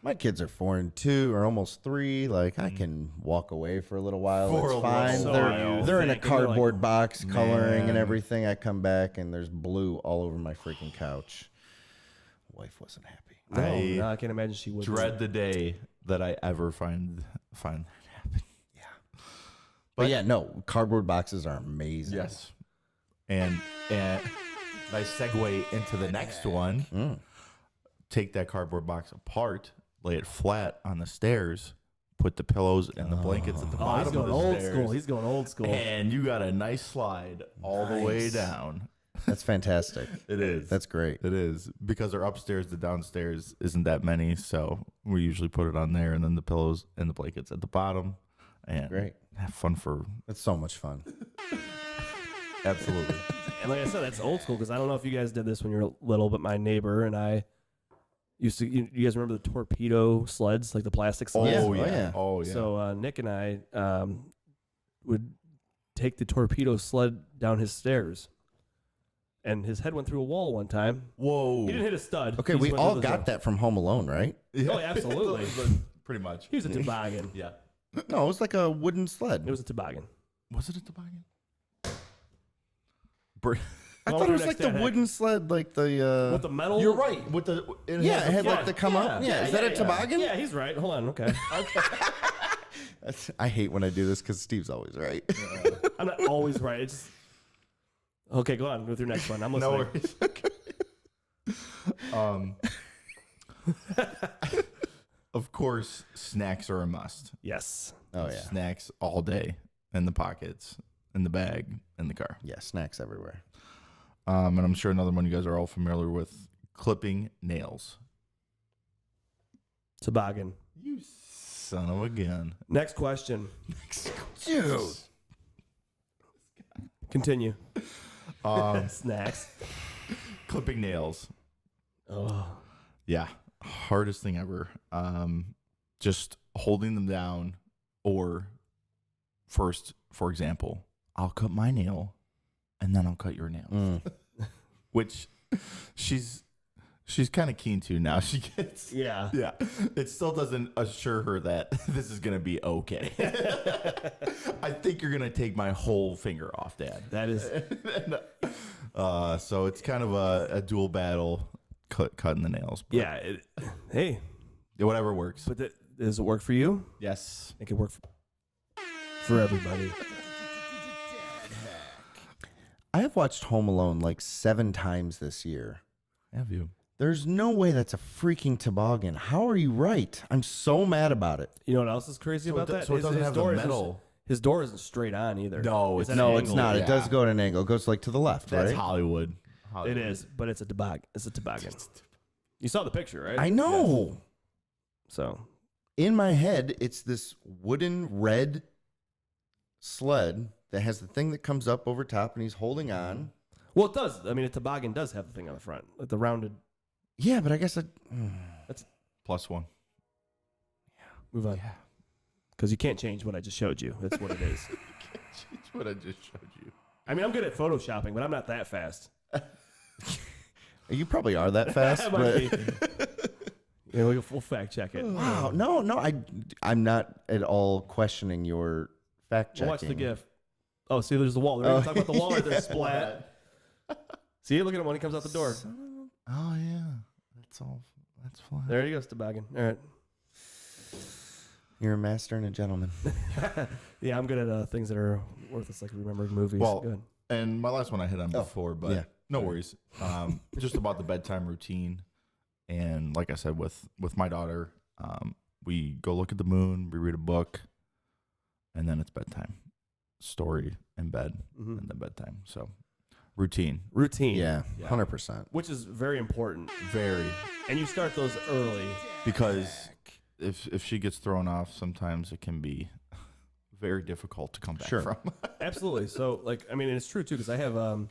My kids are 4 and 2, or almost 3. Like I can walk away for a little while. It's fine. They're in a cardboard box coloring and everything. I come back and there's blue all over my freaking couch. Wife wasn't happy. No, I can't imagine she would. Dread the day that I ever find that happen. But yeah, no, cardboard boxes are amazing. Yes. And nice segue into the next one. Take that cardboard box apart, lay it flat on the stairs, put the pillows and the blankets at the bottom he's going of the old stairs, school. He's going old school. and you got a nice slide all the way down. That's fantastic. It is. That's great. It is. Because our upstairs, the downstairs isn't that many, so we usually put it on there, and then the pillows and the blankets at the bottom. And Great. have fun for... It's so much fun. Absolutely. And like I said, that's old school because I don't know if you guys did this when you were little, but my neighbor and I used to. You guys remember the torpedo sleds, like the plastic sleds? Oh, Yeah. yeah. Oh, yeah. So Nick and I would take the torpedo sled down his stairs, and his head went through a wall one time. Whoa. He didn't hit a stud. Okay, He just we went all through the got zone. that from Home Alone, right? Yeah. Oh, yeah, absolutely. Pretty much. He was a toboggan. Yeah. No, it was like a wooden sled. It was a toboggan. Was it a toboggan? I thought it was like the wooden sled, like the. With the metal. You're right. With the it had like the come up. Yeah, is that a toboggan? Yeah, he's right. Hold on. Okay. I hate when I do this because Steve's always right. I'm not always right. It's just... Okay, go on with your next one. I'm listening. No worries. Of course, snacks are a must. Yes. Oh yeah. Snacks all day in the pockets, in the bag, in the car. Yeah, snacks everywhere. And I'm sure another one you guys are all familiar with: clipping nails. Toboggan. You son of a gun. Next question. Dude. Continue. Snacks. Clipping nails. Oh. Yeah. Hardest thing ever. Just holding them down, or first, for example, I'll cut my nail and then I'll cut your nails. Which she's kind of keen to now. She gets Yeah. Yeah. It still doesn't assure her that this is gonna be okay. I think you're gonna take my whole finger off, Dad. That is. So it's kind of a dual battle, cutting the nails. But Yeah. Hey. whatever works. But does it work for you? Yes. It can work for everybody. I have watched Home Alone like 7 times this year. Have you? There's no way that's a freaking toboggan. How are you right? I'm so mad about it. You know what else is crazy about that? So it doesn't have the metal. His door isn't straight on either. No, It's it's at an No, it's angle. not. Yeah. It does go at an angle. It goes like to the left, That's right? Hollywood. It is, but it's a toboggan. It's a toboggan. You saw the picture, right? I know. So In my head, it's this wooden red sled that has the thing that comes up over top and he's holding on. well, it does. I mean, a toboggan does have the thing on the front, like the rounded. Yeah, but I guess +1. Move on. Yeah. Because you can't change what I just showed you. That's what it is. That's what I just showed you. I mean, I'm good at photoshopping, but I'm not that fast. you probably are that fast. That might but be. Yeah, we'll fact check it. wow, no, I'm not at all questioning your fact checking. We'll watch the GIF. Oh, see, there's the wall. They're talking about the wall right there. Splat. See, look at him when he comes out the door. Oh yeah, that's all. Let's fly. There you go, toboggan. All right. You're a master and a gentleman. Yeah, I'm good at things that are worthless, like remembering movies. Well, good. And my last one I hit on before, but yeah. no worries. Just about the bedtime routine. And like I said, with my daughter, we go look at the moon, we read a book, and then it's bedtime. Story in bed, and then bedtime. So routine. Yeah, 100%. Which is very important. Very. And you start those early. Because if she gets thrown off, sometimes it can be very difficult to come back from. Absolutely. So, like, I mean, it's true, too, because I have,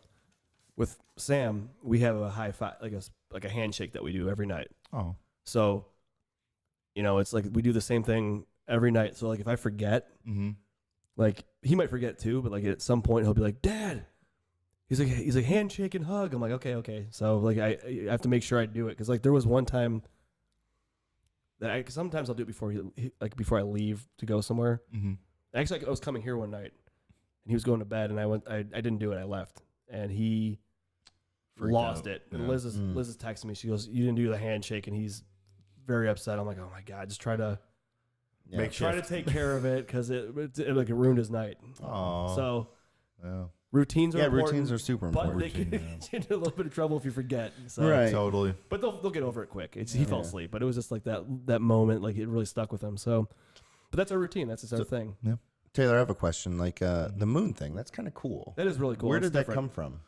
with Sam, we have a high five, like a handshake that we do every night. Oh. So, you know, it's like we do the same thing every night. So, like, if I forget, like, he might forget, too, but, like, at some point, he'll be like, Dad. He's like, handshake and hug. I'm like, okay. So, like, I have to make sure I do it. Because, like, there was one time that sometimes I'll do it before I leave to go somewhere. Actually, I was coming here one night, and he was going to bed, and I didn't do it. I left, and he lost it. And Liz is texting me. She goes, "You didn't do the handshake," and he's very upset. I'm like, "Oh my god, just try to try to take care of it because it ruined his night." Oh, so routines are important, routines are super important. But they can get you into a little bit of trouble if you forget. So. Right, totally. But they'll get over it quick. He fell asleep, but it was just like that moment, like it really stuck with him. So, but that's our routine. That's just our thing. Yeah. Taylor, I have a question. Like the moon thing, that's kind of cool. That is really cool. Where did that come from?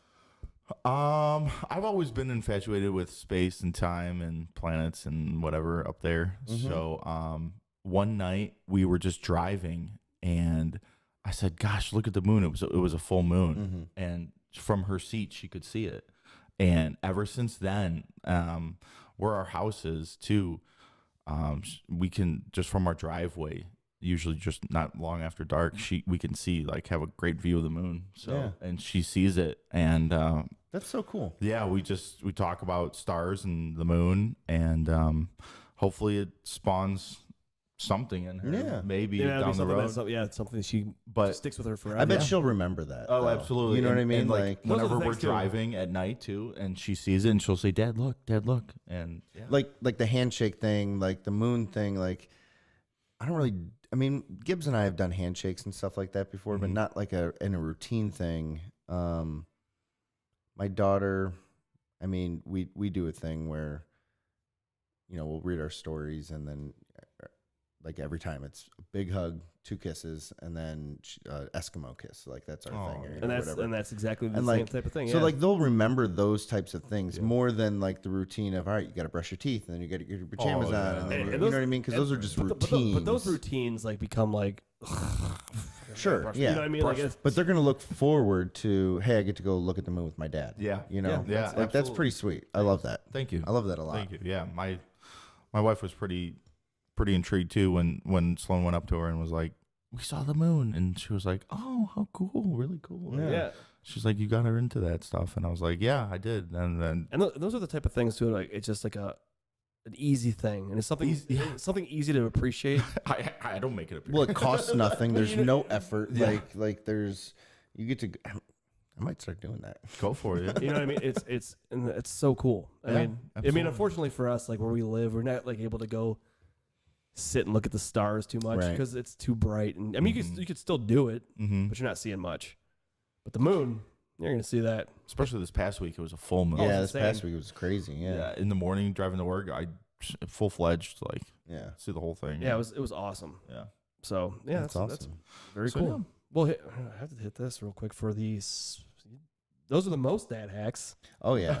I've always been infatuated with space and time and planets and whatever up there. So, one night we were just driving and I said, "Gosh, look at the moon." It was a full moon, and from her seat she could see it. And ever since then, where our house is too, we can just from our driveway. Usually just not long after dark, we can see have a great view of the moon. So and she sees it, and that's so cool. Yeah, we talk about stars and the moon, and hopefully it spawns something in her. Yeah, maybe down the road. It's something that she sticks with her forever. I bet she'll remember that. Oh, absolutely. You know what I mean? And like whenever we're driving at night too, and she sees it, and she'll say, "Dad, look," and like the handshake thing, like the moon thing, like I don't really. I mean, Gibbs and I have done handshakes and stuff like that before, but not like in a routine thing. My daughter, I mean, we do a thing where, we'll read our stories and then like every time it's a big hug, 2 kisses, and then Eskimo kiss. Like that's our thing. And that's exactly the same type of thing. So like they'll remember those types of things more than like the routine of, all right, you got to brush your teeth and then you got to get your pajamas on. And then you know what I mean? Because those are just routines. But those routines like become like... Sure, yeah. You know what I mean? Like but they're going to look forward to, hey, I get to go look at the moon with my dad. Yeah. Yeah, that's pretty sweet. I love that. Thank you. I love that a lot. Thank you. Yeah, my wife was pretty intrigued too when Sloan went up to her and was like, "We saw the moon," and she was like, "Oh, how cool! Really cool." Yeah. She's like, "You got her into that stuff," and I was like, "Yeah, I did." And those are the type of things too. Like it's just like an easy thing, and it's something something easy to appreciate. I don't make it appreciate. Well, it costs nothing. There's no effort. Yeah. Like there's you get to. I might start doing that. Go for it. You know what I mean? It's so cool. I mean, unfortunately for us, like where we live, we're not like able to go sit and look at the stars too much because it's too bright. And I mean, you could still do it, but you're not seeing much. But the moon, you're gonna see that. Especially this past week, it was a full moon. Yeah, this past week it was crazy. Yeah. In the morning driving to work, I full fledged see the whole thing. Yeah, it was awesome. Yeah. So yeah, that's awesome. That's very cool. Yeah. Well, I have to hit this real quick for these. Those are the most dad hacks. Oh yeah.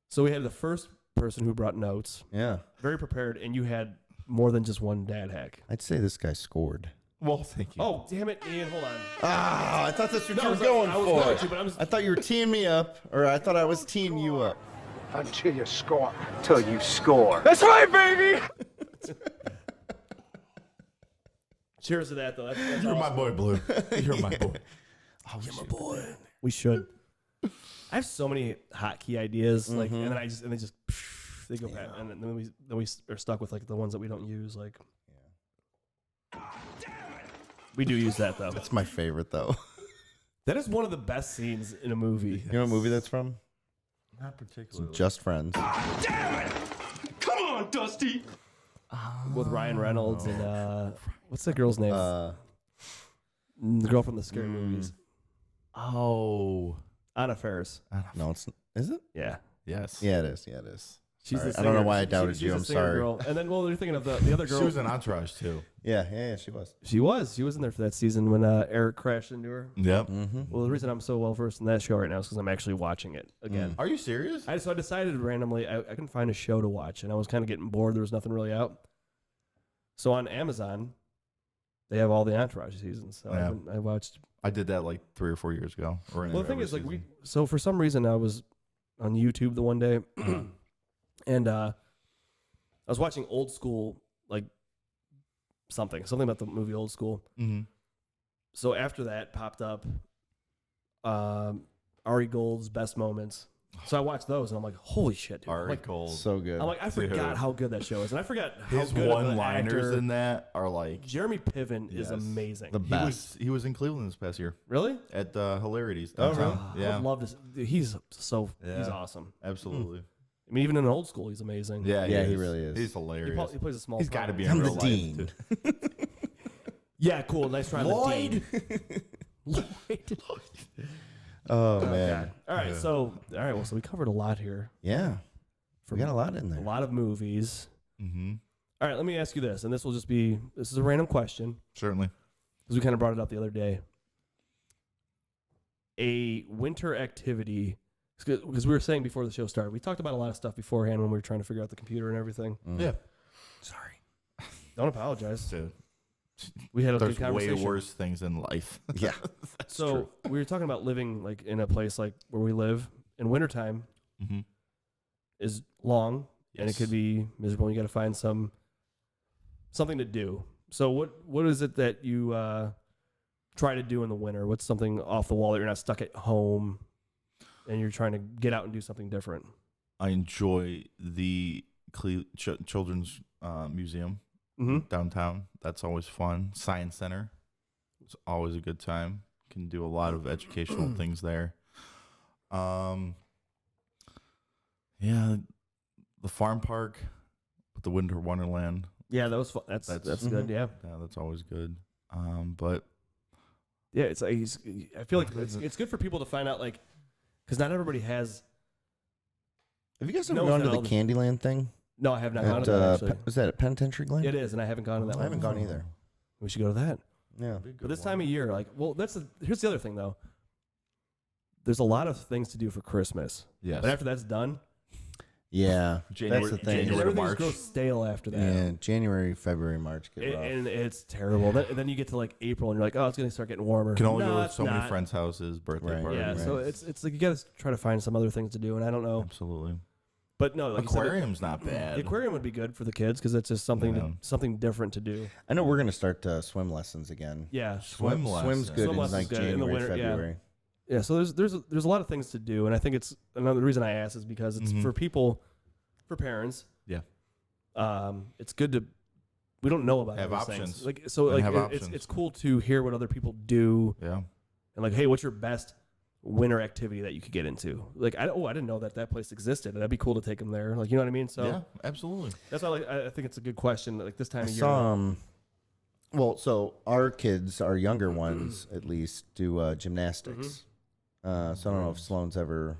So we had the first person who brought notes. Yeah. Very prepared, and you had more than just one dad hack. I'd say this guy scored. Well, thank you. Oh, damn it, Ian, hold on. I thought that's what you were going for. I thought you were teeing me up, or I thought I was teeing you up. Until you score. Until you score. That's right, baby! Cheers to that, though. That's You're awesome. my boy, Blue. You're my boy. Oh, you're my boy. We should. I have so many hotkey ideas, like, and then they just they go back, and then we are stuck with like the ones that we don't use, like. We do use that though. That's my favorite though. That is one of the best scenes in a movie. You know what movie that's from? Not particularly. Just Friends. Damn it! Come on! on, Dusty. With Ryan Reynolds and what's that girl's name? The girl from the scary movies. Oh. Anna Faris. No, is it? Yeah. Yes. Yeah, it is. Yeah, it is. She's Sorry. the I don't know singer. why I doubted She's you. a I'm singer sorry. Girl. And then, well, you're thinking of the other girl. She was in Entourage, too. Yeah, she was. She was in there for that season when Eric crashed into her. Yep. Mm-hmm. Well, the reason I'm so well versed in that show right now is because I'm actually watching it again. Are you serious? So I decided randomly I couldn't find a show to watch, and I was kind of getting bored. There was nothing really out. So on Amazon, they have all the Entourage seasons. So Yeah. I watched. I did that like 3 or 4 years ago. Well, the thing is, like so for some reason I was on YouTube the one day, and I was watching Old School, like something about the movie Old School. Mm-hmm. So after that popped up, Ari Gold's Best Moments. So I watched those, and I'm like, holy shit, dude! Ari Like, Gold. So good. I'm like, I forgot how good that show is, and I forgot how His good of an one-liners actor. in that are like... Jeremy Piven is Yes. amazing. The best. He was in Cleveland this past year Really? at Hilarities. Oh, really? downtown. Yeah. I'd love to. Dude, he's Yeah. awesome. Absolutely. I mean, even in Old School, he's amazing. Yeah, Yeah, he is. really is. He's He, hilarious. he plays a small. He's got to part. be in I'm real the life. dean. too. Yeah, cool. Nice try, Lloyd. Lloyd. Oh, man. God. All right, so well, so we covered a lot here. Yeah. We got a lot in A there. lot of movies. Mm-hmm. All right, let me ask you this, and this is a random question Certainly. because we kind of brought it up the other day. A winter activity, because we were saying before the show started, we talked about a lot of stuff beforehand when we were trying to figure out the computer and everything. Yeah. Sorry. Don't apologize. Dude, We had a there's good way conversation. worse things in life. Yeah. So we were talking about living like in a place like where we live in wintertime Mm-hmm. is long and it Yes. could be miserable. You got to find something to do. So what is it that you try to do in the winter? What's something off the wall that you're not stuck at home and you're trying to get out and do something different? I enjoy the Children's Museum downtown. That's always fun. Science Center. It's always a good time. Can do a lot of educational things there. Yeah, the farm park with the Winter Wonderland. Yeah, that was fun. That's good. Yeah, Yeah, that's always good. But yeah. It's like I feel like it's good for people to find out like because not everybody has. Have you guys ever Knows gone to that the all the- Candyland thing? No, I have not gone to that actually. Was that at Penitentiary Glen? It is, and I haven't gone to that. I one haven't gone before. either. We should go to that. Yeah. But this time of year, like, well, here's the other thing though. There's a lot of things to do for Christmas, yes, but after that's done, Yeah. January- That's the thing. January to everything March. grows stale after that. Yeah. January, February, March get rough. And it's terrible. Then you get to like April, and you're like, oh, it's gonna start getting warmer. can only No, go to it's so many not. friends' houses, birthday Right. parties. Yeah, Right. so it's like you gotta try to find some other things to do, and I don't know, Absolutely. but no, like you said, Aquarium's not bad. the aquarium would be good for the kids because it's just something different to do. I know we're going to start swim lessons again. Yeah, Swim Swim's lessons. good Swim in lessons like good in the January, winter, yeah. February. yeah. So there's a lot of things to do, and I think it's another reason I asked is because it's for people, for parents. Yeah. It's good to we don't know about Have those options. things. Like so, And like have it's options. cool to hear what other people do, Yeah. and like, hey, what's your best winter activity that you could get into? Like, I didn't know that place existed, and that'd be cool to take them there. Like, you know what I mean? So Yeah, absolutely. that's why I think it's a good question. Like this time I of year, saw well, so our kids, our younger ones at least, do gymnastics. So I don't know if Sloane's ever.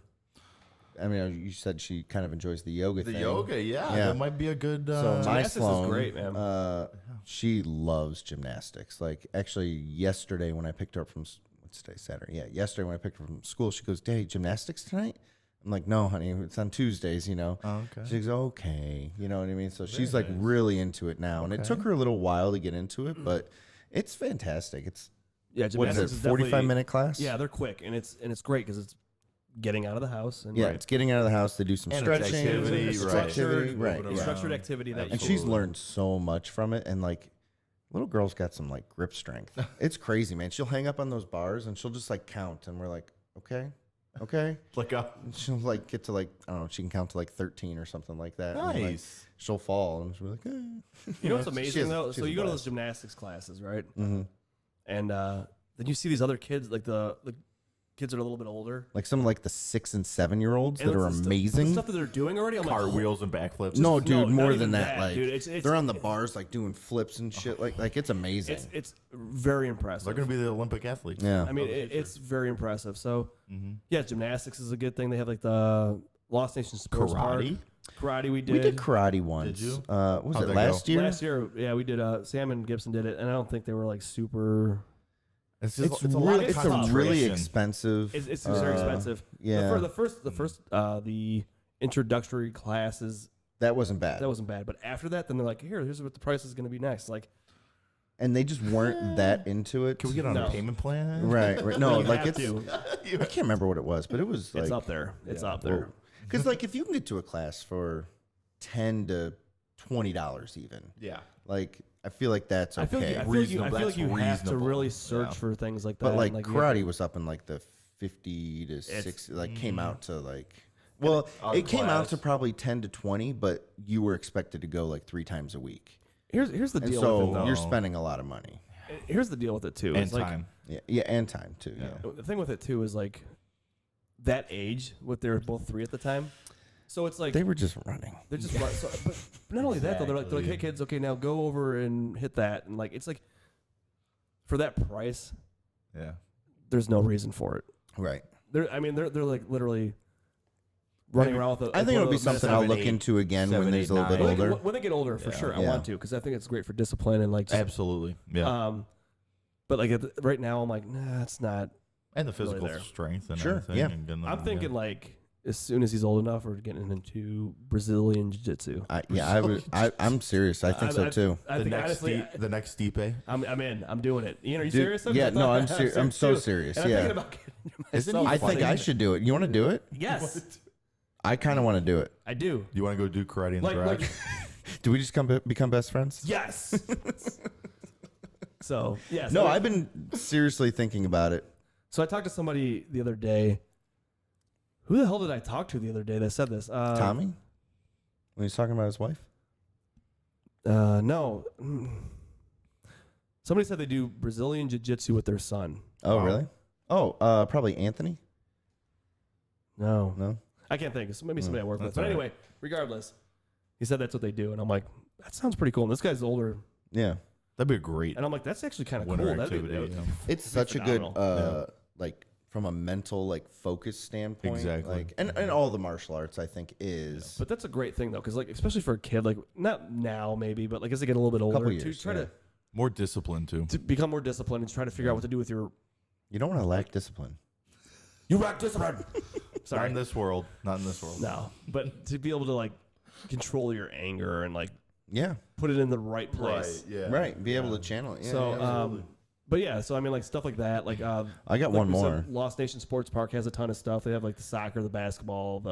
I mean, you said she kind of enjoys the yoga The thing. yoga, yeah, Yeah. that might be a good. So my Gymnastics is Sloane, great, man. she loves gymnastics. Like actually, yesterday when I picked her up from what's today, Saturday? Yeah, yesterday when I picked her from school, she goes, "Daddy, gymnastics tonight?" I'm like, "No, honey, it's on Tuesdays." You know. Oh, okay. She goes, "Okay," you know what I mean. So she's like really into it now, and it took her a little while to get into it, but it's fantastic. It's yeah, what is gymnastics it? is 45 definitely- minute class? Yeah, they're quick, and it's great because it's getting out of the house and Yeah, it's getting out of the house. They do some And it's stretching, activity, it's right. structured, right? Moving Yeah. around. structured activity that And you she's learned so much from it, and like little girl's got some like grip strength. It's crazy, man. She'll hang up on those bars and she'll just like count, and we're like, okay. Look up. And she'll like get to like I don't know, she can count to like 13 or something like that. And then, like, Nice. she'll fall and she'll be like, eh. You know what's She amazing has- though? she So has you a go to blast. those gymnastics classes, right? Mhm. And then you see these other kids, like the kids are a little bit older. Like some like the 6 and 7 year olds that are the amazing. stuff that they're doing already, I'm like, Cartwheels and backflips. No, dude, not more even than that. Like dude. It's they're on the bars like doing flips and shit. Like it's amazing. It's very impressive. They're going to be the Olympic athletes. Yeah. I mean, it's very impressive. So, yeah, gymnastics is a good thing. They have like the Lost Nation Sports Park. Karate we did. We did karate once. Did you? Was How'd it that last go? year? Last year, yeah, we did. Sam and Gibson did it, and I don't think they were like super. It's a lot really, of it's a really concentration. expensive. It's very expensive. Yeah. The introductory classes That wasn't bad. that wasn't bad, but after that, then they're like, here's what the price is going to be next. Like, And they just weren't that into it. Can we get on No. a payment plan? Right. No, you like have it's. to. I can't remember what it was, but it was like It's up there. It's up there. Because like if you can get to a class for $10 to $20 even, Yeah. like I feel like that's okay. I feel like you Reasonable. have to Reasonable. really search Yeah. for things like that. But like and, you karate was up in like the 50 to 60, like came out to like, well, it came out to probably 10 to 20, but you were expected to go like 3 times a week. Here's the And deal so with it, though. you're spending a lot of money. Here's the deal with it too. And It's like, time. Yeah, and time too. Yeah. the thing with it too is like that age. What they were both 3 at the time. So it's like They were just running. they're just so, but not only that though, they're like, hey kids, okay, now go over and hit that, and like it's like for that price, Yeah. there's no reason for it. Right. They're like literally running around with. I think it'll be something I'll look 8, into again when 7, he's a 8, little bit 9. older. When they get older, for sure, I Yeah. want to because I think it's great for discipline and like just, Absolutely. Yeah. But like right now, I'm like, nah, it's not. and the physical there. strength and Sure, everything. yeah. And getting them- I'm thinking like as soon as he's old enough, we're getting into Brazilian jiu-jitsu. I'm serious. I think so too. I the think next honestly, the next Stipe. I'm in. I'm doing it. Ian, are you Dude, serious? yeah, no, I'm serious. I'm so too. serious. And I'm Yeah. thinking about getting Isn't myself he I think funny? I should do it. You want to do it? Yes, I kind of want to do it. I do. You want to go do karate in the garage? Do we just become best friends? Yes. So yeah. No, I've been seriously thinking about it. So I talked to somebody the other day. Who the hell did I talk to the other day that said this? Tommy? When he's talking about his wife? No. Somebody said they do Brazilian jiu-jitsu with their son. Oh, really? Oh, probably Anthony? No. No? I can't think. It's maybe somebody I work with. That's But all right. anyway, regardless, he said that's what they do. And I'm like, that sounds pretty cool. And this guy's older. Yeah. That'd be a great And I'm like, that's actually kind of winter cool. That'd be- activity. yeah. It's such a good, phenomenal. like, from a mental, like, focus standpoint. Exactly. Like, and all the martial arts, I think, is. But that's a great thing, though, because, like, especially for a kid, like, not now, maybe, but, like, as they get a little bit older, Couple to years, try yeah. More discipline too. to become more disciplined and try to figure out what to do with your. You don't want to lack discipline. You lack discipline. Not Sorry. in this world. Not in this world. No. But to be able to, like, control your anger and, like, Yeah. put it in the right place. Yeah. Right. Be able to channel it. Yeah, So, yeah. but yeah, so I mean, like stuff like that. Like, I got like one we said, more. Lost Nation Sports Park has a ton of stuff. They have like the soccer, the basketball,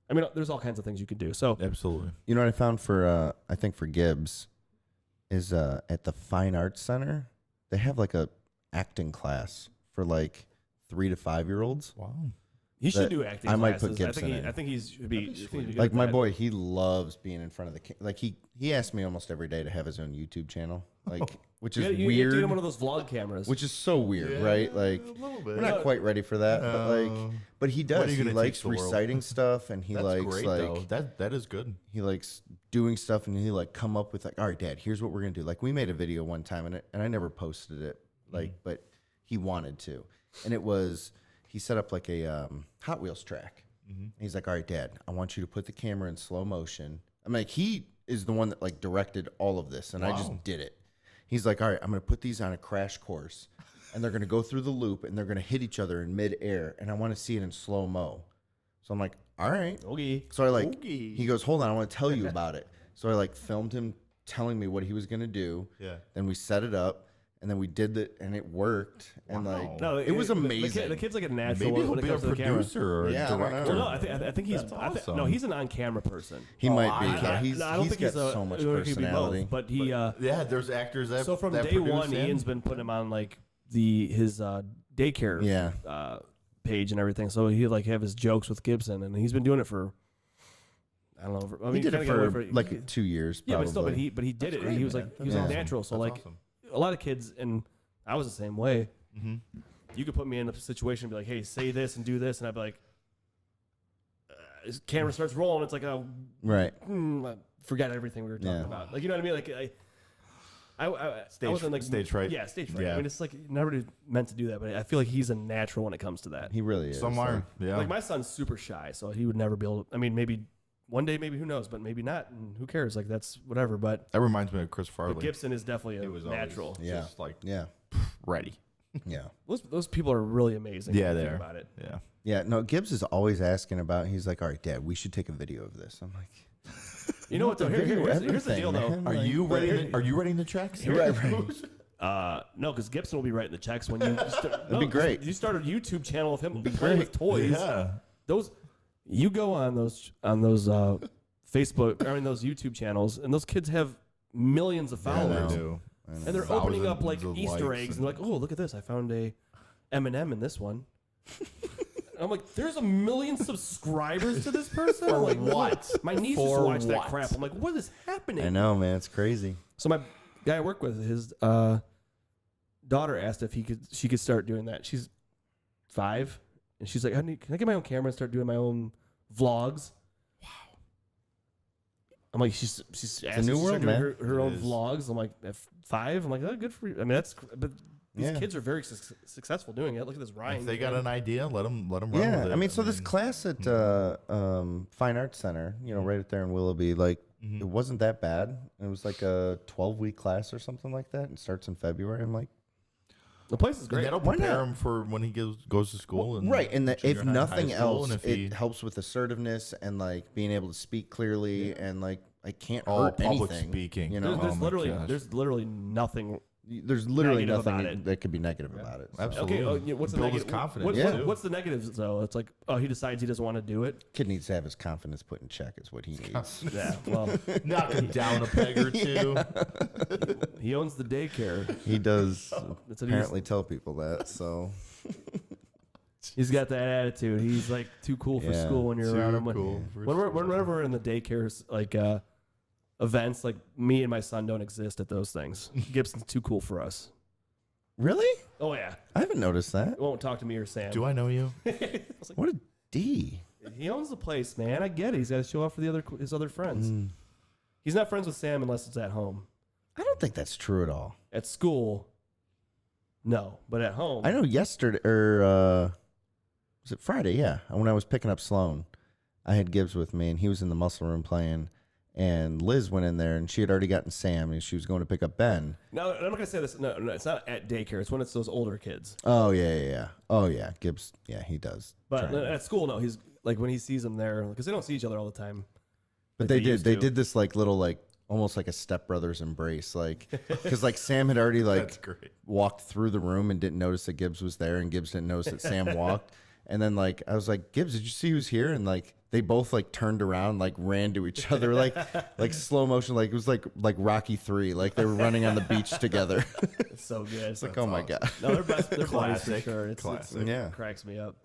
I mean, there's all kinds of things you can do. So, Absolutely. You know what I found for, I think for Gibbs, is at the Fine Arts Center, they have like a acting class for like 3 to 5 year olds. Wow. he should that do acting. I might put classes. Gibson in. I think he should be. I think he'd be good Like at my that. boy, he loves being in front of the like he asked me almost every day to have his own YouTube channel, like which is You have to weird, get him one of those vlog cameras. which is so weird, right? Like little bit. we're not quite ready for that, but like but he What does. are you He gonna likes teach the world? reciting stuff, and he That's likes great like though. That is good. he likes doing stuff, and he like come up with like, all right, Dad, here's what we're gonna do. Like we made a video one time, and I never posted it, like, but he wanted to, and it was he set up like a Hot Wheels track. And he's like, all right, Dad, I want you to put the camera in slow motion. I'm like, he is the one that like directed all of this, and I just did it. He's like, all right, I'm going to put these on a crash course, and they're going to go through the loop, and they're going to hit each other in midair, and I want to see it in slow mo. So I'm like, all right. Okay. So I like, he goes, hold on, I want to tell you about it. So I like filmed him telling me what he was going to do. Yeah. Then we set it up. And then we did it, and it worked. And like, No, it was amazing. The kid's like a natural Maybe he'll when it be a comes to the camera. producer or a Yeah, I don't know. director. Well, no, I think he's. That's I thi- awesome. no, he's an on-camera person. He might be. I He's don't think got he's a, so much he could be both, personality. but he. Yeah, there's actors that So from that day produce one, in. Ian's been putting him on like his daycare Yeah. page and everything. So he like have his jokes with Gibson, and he's been doing it for. I don't know. I mean, He did it kinda got for away like 2 years. Yeah, Probably. but still, but he did it. And he was like he was Yeah. all natural. So That's like awesome. a lot of kids, and I was the same way. you could put me in a situation and be like, hey, say this and do this, and I'd be like, his camera starts rolling. It's like, oh, right. Forget everything we were talking about. Like, you know what I mean? Like, I wasn't like stage fright. Yeah, stage fright. Yeah. I mean, it's like never meant to do that, but I feel like he's a natural when it comes to that. He really is. Some are. Yeah. Like my son's super shy, so he would never be able to. I mean, maybe one day, maybe who knows, but maybe not. And who cares? Like that's whatever. But that reminds me of Chris Farley. Gibson is definitely a natural. Yeah. Just like Yeah. ready. Yeah. Those people are really amazing. Yeah, when you they think are. about it. Yeah. Yeah. No, Gibbs is always asking about. He's like, all right, Dad, we should take a video of this. I'm like, you know what? Though, here's the deal, though. man. Are you writing the checks? Right. No, because Gibson will be writing the checks when you. That'd be great. You start a YouTube channel of him playing with toys. Yeah. Those, you go on those Facebook, I mean those YouTube channels, and those kids have millions of followers, and they're opening up like Easter eggs, and they're like, oh, look at this! I found a M&M in this one. I'm like, there's 1 million subscribers to this person. I'm like, what? My niece used to watch that crap. I'm like, what is happening? I know, man. It's crazy. So my guy I work with, his daughter asked if she could start doing that. She's 5, and she's like, honey, can I get my own camera and start doing my own vlogs? Wow. I'm like, she's asking new to start world, doing man. her own vlogs. I'm like, at 5. I'm like, oh, good for you. I mean, but these kids are very successful doing it. Look at this Ryan. If they got an idea, let them run with it. I mean, so this class at Fine Arts Center, right up there in Willoughby, like it wasn't that bad. It was like a 12-week class or something like that. It starts in February. I'm like, the place is great. That'll prepare him for when he goes to school. And right, and if nothing else, and if it helps with assertiveness and like being able to speak clearly and like I can't hurt public anything. speaking. There's literally nothing. There's literally negative about nothing it. that could be negative about it. So. Absolutely. Okay. What's the Build his negative? confidence. What's the negatives though? It's like, oh, he decides he doesn't want to do it. Kid needs to have his confidence put in check. Is what he needs. Yeah. Well, knock him down a peg or two. he owns the daycare. He does That's what apparently tell people that. So he's got that attitude. He's like too cool for school when you're around him. Whenever we're in the daycares, like events, like me and my son don't exist at those things. Gibson's too cool for us. really, Oh yeah. I haven't noticed that. He won't talk to me or Sam. Do I know you? What a D. He owns the place, man. I get it. He's got to show off for his other friends. He's not friends with Sam unless it's at home. I don't think that's true at all. At school, no, but at home, I know yesterday or was it Friday? Yeah, when I was picking up Sloan, I had Gibbs with me, and he was in the muscle room playing. And Liz went in there, and she had already gotten Sam, and she was going to pick up Ben. No, I'm not gonna say this. No, it's not at daycare. It's when it's those older kids. Oh yeah. Oh yeah, Gibbs. Yeah, he does. But at school, no, he's like when he sees them there because they don't see each other all the time. But they did. They did this like little like almost like a stepbrothers embrace, like because like Sam had already like walked through the room and didn't notice that Gibbs was there, and Gibbs didn't notice that Sam walked. And then like I was like, Gibbs, did you see who's here? And like they both like turned around, like ran to each other, like slow motion, like it was like Rocky 3, like they were running on the beach together. It's so good. It's like, oh my god. No, they're best. They're buddies for Classic. sure. It cracks me up.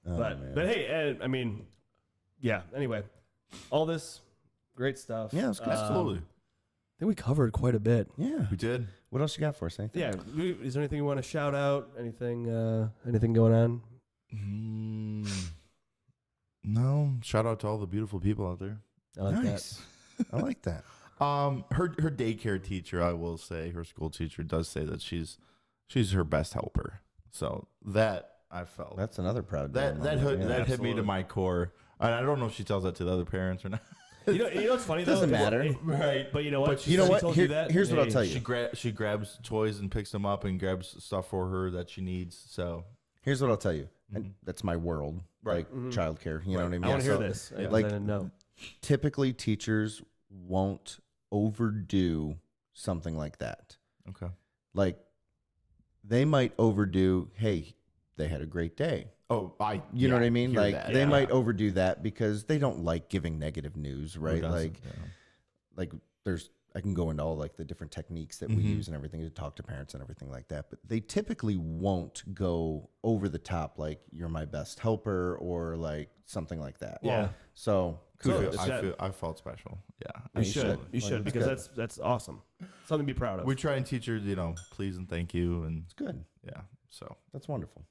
But hey, I mean, yeah. Anyway, all this great stuff. Yeah, it was good. Absolutely. I think we covered quite a bit. Yeah. We did. What else you got for us? Anything? Yeah. Is there anything you want to shout out? Anything going on? No. Shout out to all the beautiful people out there. I like Nice. I like that. Her daycare teacher, I will say, her school teacher does say that she's her best helper. So that I felt That's another proud that day moment. that hit me to my core. And I don't know if she tells that to the other parents or not. You know what's funny? Doesn't though? matter. Right. But you know what? You know what? Told you that? Here's what I'll tell you. She grabs toys and picks them up and grabs stuff for her that she needs. So Here's what I'll tell you. And that's my world, Right. like childcare. You know what I mean? I want to hear So, this. like- I didn't know. Typically, teachers won't overdo something like that. okay. Like, they might overdo, hey, they had a great day. Oh, You know what I mean? hear Like, that. they Yeah. might overdo that because they don't like giving negative news, Who right? doesn't? Like I can go into all like the different techniques that we use and everything to talk to parents and everything like that. But they typically won't go over the top, like you're my best helper or like something like that. Yeah. So kudos. I felt special. Yeah. You should. You Like, should it's because good. that's awesome. Something to be proud of. We try and teach her, please and thank you, and It's good. yeah. So That's wonderful.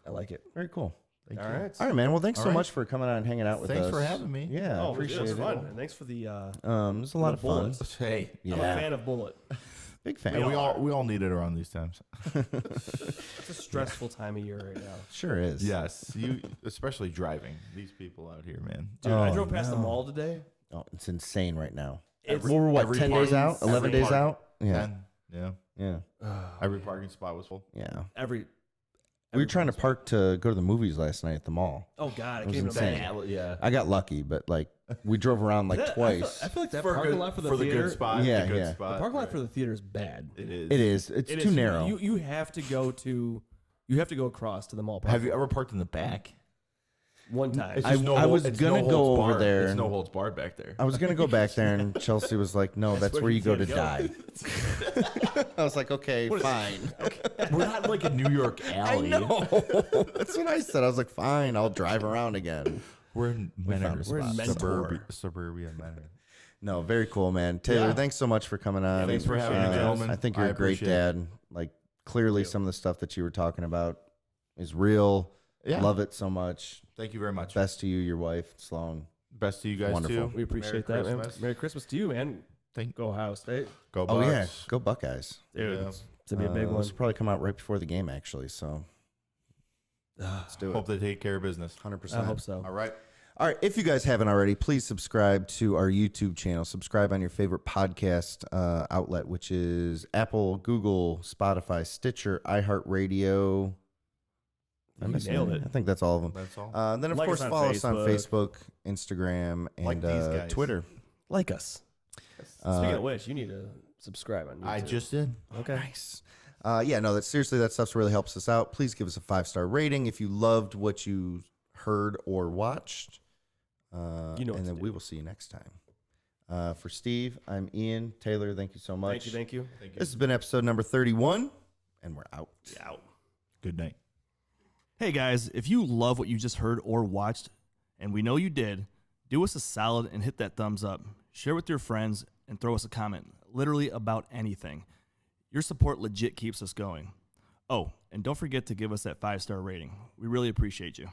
I like it. Very cool. thank All you. right. All right, man. Well, thanks All so right. much for coming on and hanging out with us. Thanks for having me. Yeah, Oh, appreciate it was it. fun. And thanks for the. It was a lot of fun. bullets. Hey, Yeah, I'm a fan of Bullet. big fan. and we all need it around these times. It's a stressful time of year right now. Sure is. Yes, you especially driving. These people out here, man. Dude, I Oh, drove past the no. mall today. Oh, it's insane right now. It's We're what, every 10 days parking- out? 11 every days parking- out? Yeah. 10, yeah. Yeah. Every parking spot was full. Yeah. every. We were trying to park to go to the movies last night at the mall. Oh God, I It was came insane. to Yeah. I got lucky, but like we drove around like twice. I feel like that For parking good- lot for the for theater. good spot. Yeah, the good yeah. spot. The parking lot for the theater is bad. It is. It is. It's It too is. narrow. You have to go to. You have to go across to the mall. Have you ever parked in the back? One time. It's I- just I was it's gonna holds go over barred. there It's and- no holds barred back there. I was gonna go back there, and Chelsea was like, "No, that's where you go to die." I was like, "Okay, fine." We're not in like a New York I alley. know. That's what I said. I was like, "Fine, I'll drive around again." We're in Menor. We're in Mentor. Suburbia Menor. No, very cool, man. Taylor, Yeah. thanks so much for coming on. Thanks for having me, gentlemen. I think you're I a great appreciate it. dad. Like, clearly, some of the stuff that you were talking about is real. Yeah. Love it so much. Thank you very much. Best to you, your wife, Sloan. Best to you guys Wonderful. too. We appreciate Merry that, man. Christmas. Merry Christmas to you, man. Go Ohio State, Go Oh Bucks. yeah, go Buckeyes. dude. Yeah. It's gonna be a big one. This will probably come out right before the game, actually. So let's do Hope it. they take care of business. 100%. I hope so. All right. All right. If you guys haven't already, please subscribe to our YouTube channel. Subscribe on your favorite podcast outlet, which is Apple, Google, Spotify, Stitcher, iHeartRadio. You missing nailed any? it. I think that's all of them. That's all. Then, of Like course, us on follow us on Facebook. Facebook, Instagram, and Like these guys. Twitter. Like us. Uh, Speaking of which, you need to subscribe on YouTube. I just did. okay. Nice. Yeah, no, that seriously, that stuff really helps us out. Please give us a 5-star rating if you loved what you heard or watched. You know what and to then do. we will see you next time. For Steve, I'm Ian. Taylor, thank you so much. Thank you. This has been episode number 31, and we're out. Out. Good night. Hey guys, if you love what you just heard or watched, and we know you did, do us a solid and hit that thumbs up. Share with your friends and throw us a comment, literally about anything. Your support legit keeps us going. Oh, and don't forget to give us that 5-star rating. We really appreciate you.